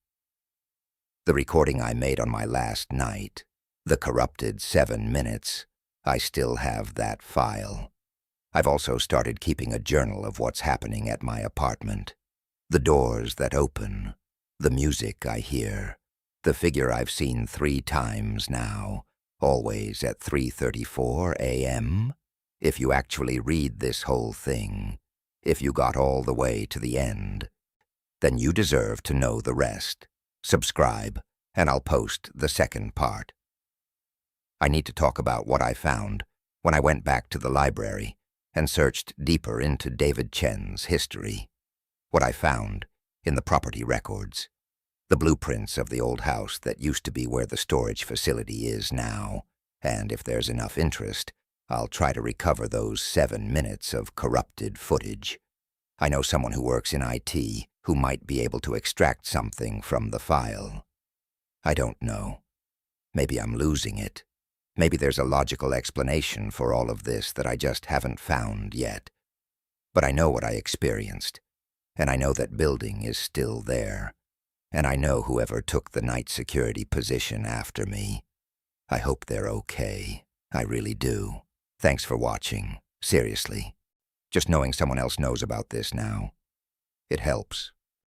The recording I made on my last night, the corrupted 7 minutes, I still have that file. I've also started keeping a journal of what's happening at my apartment. The doors that open, the music I hear, the figure I've seen 3 times now, always at 3:34 a.m. If you actually read this whole thing, if you got all the way to the end, then you deserve to know the rest. Subscribe, and I'll post the second part. I need to talk about what I found when I went back to the library and searched deeper into David Chen's history. What I found in the property records, the blueprints of the old house that used to be where the storage facility is now, and if there's enough interest, I'll try to recover those 7 minutes of corrupted footage. I know someone who works in IT who might be able to extract something from the file. I don't know. Maybe I'm losing it. Maybe there's a logical explanation for all of this that I just haven't found yet. But I know what I experienced, and I know that building is still there, and I know whoever took the night security position after me. I hope they're okay. I really do. Thanks for watching. Seriously. Just knowing someone else knows about this now, it helps.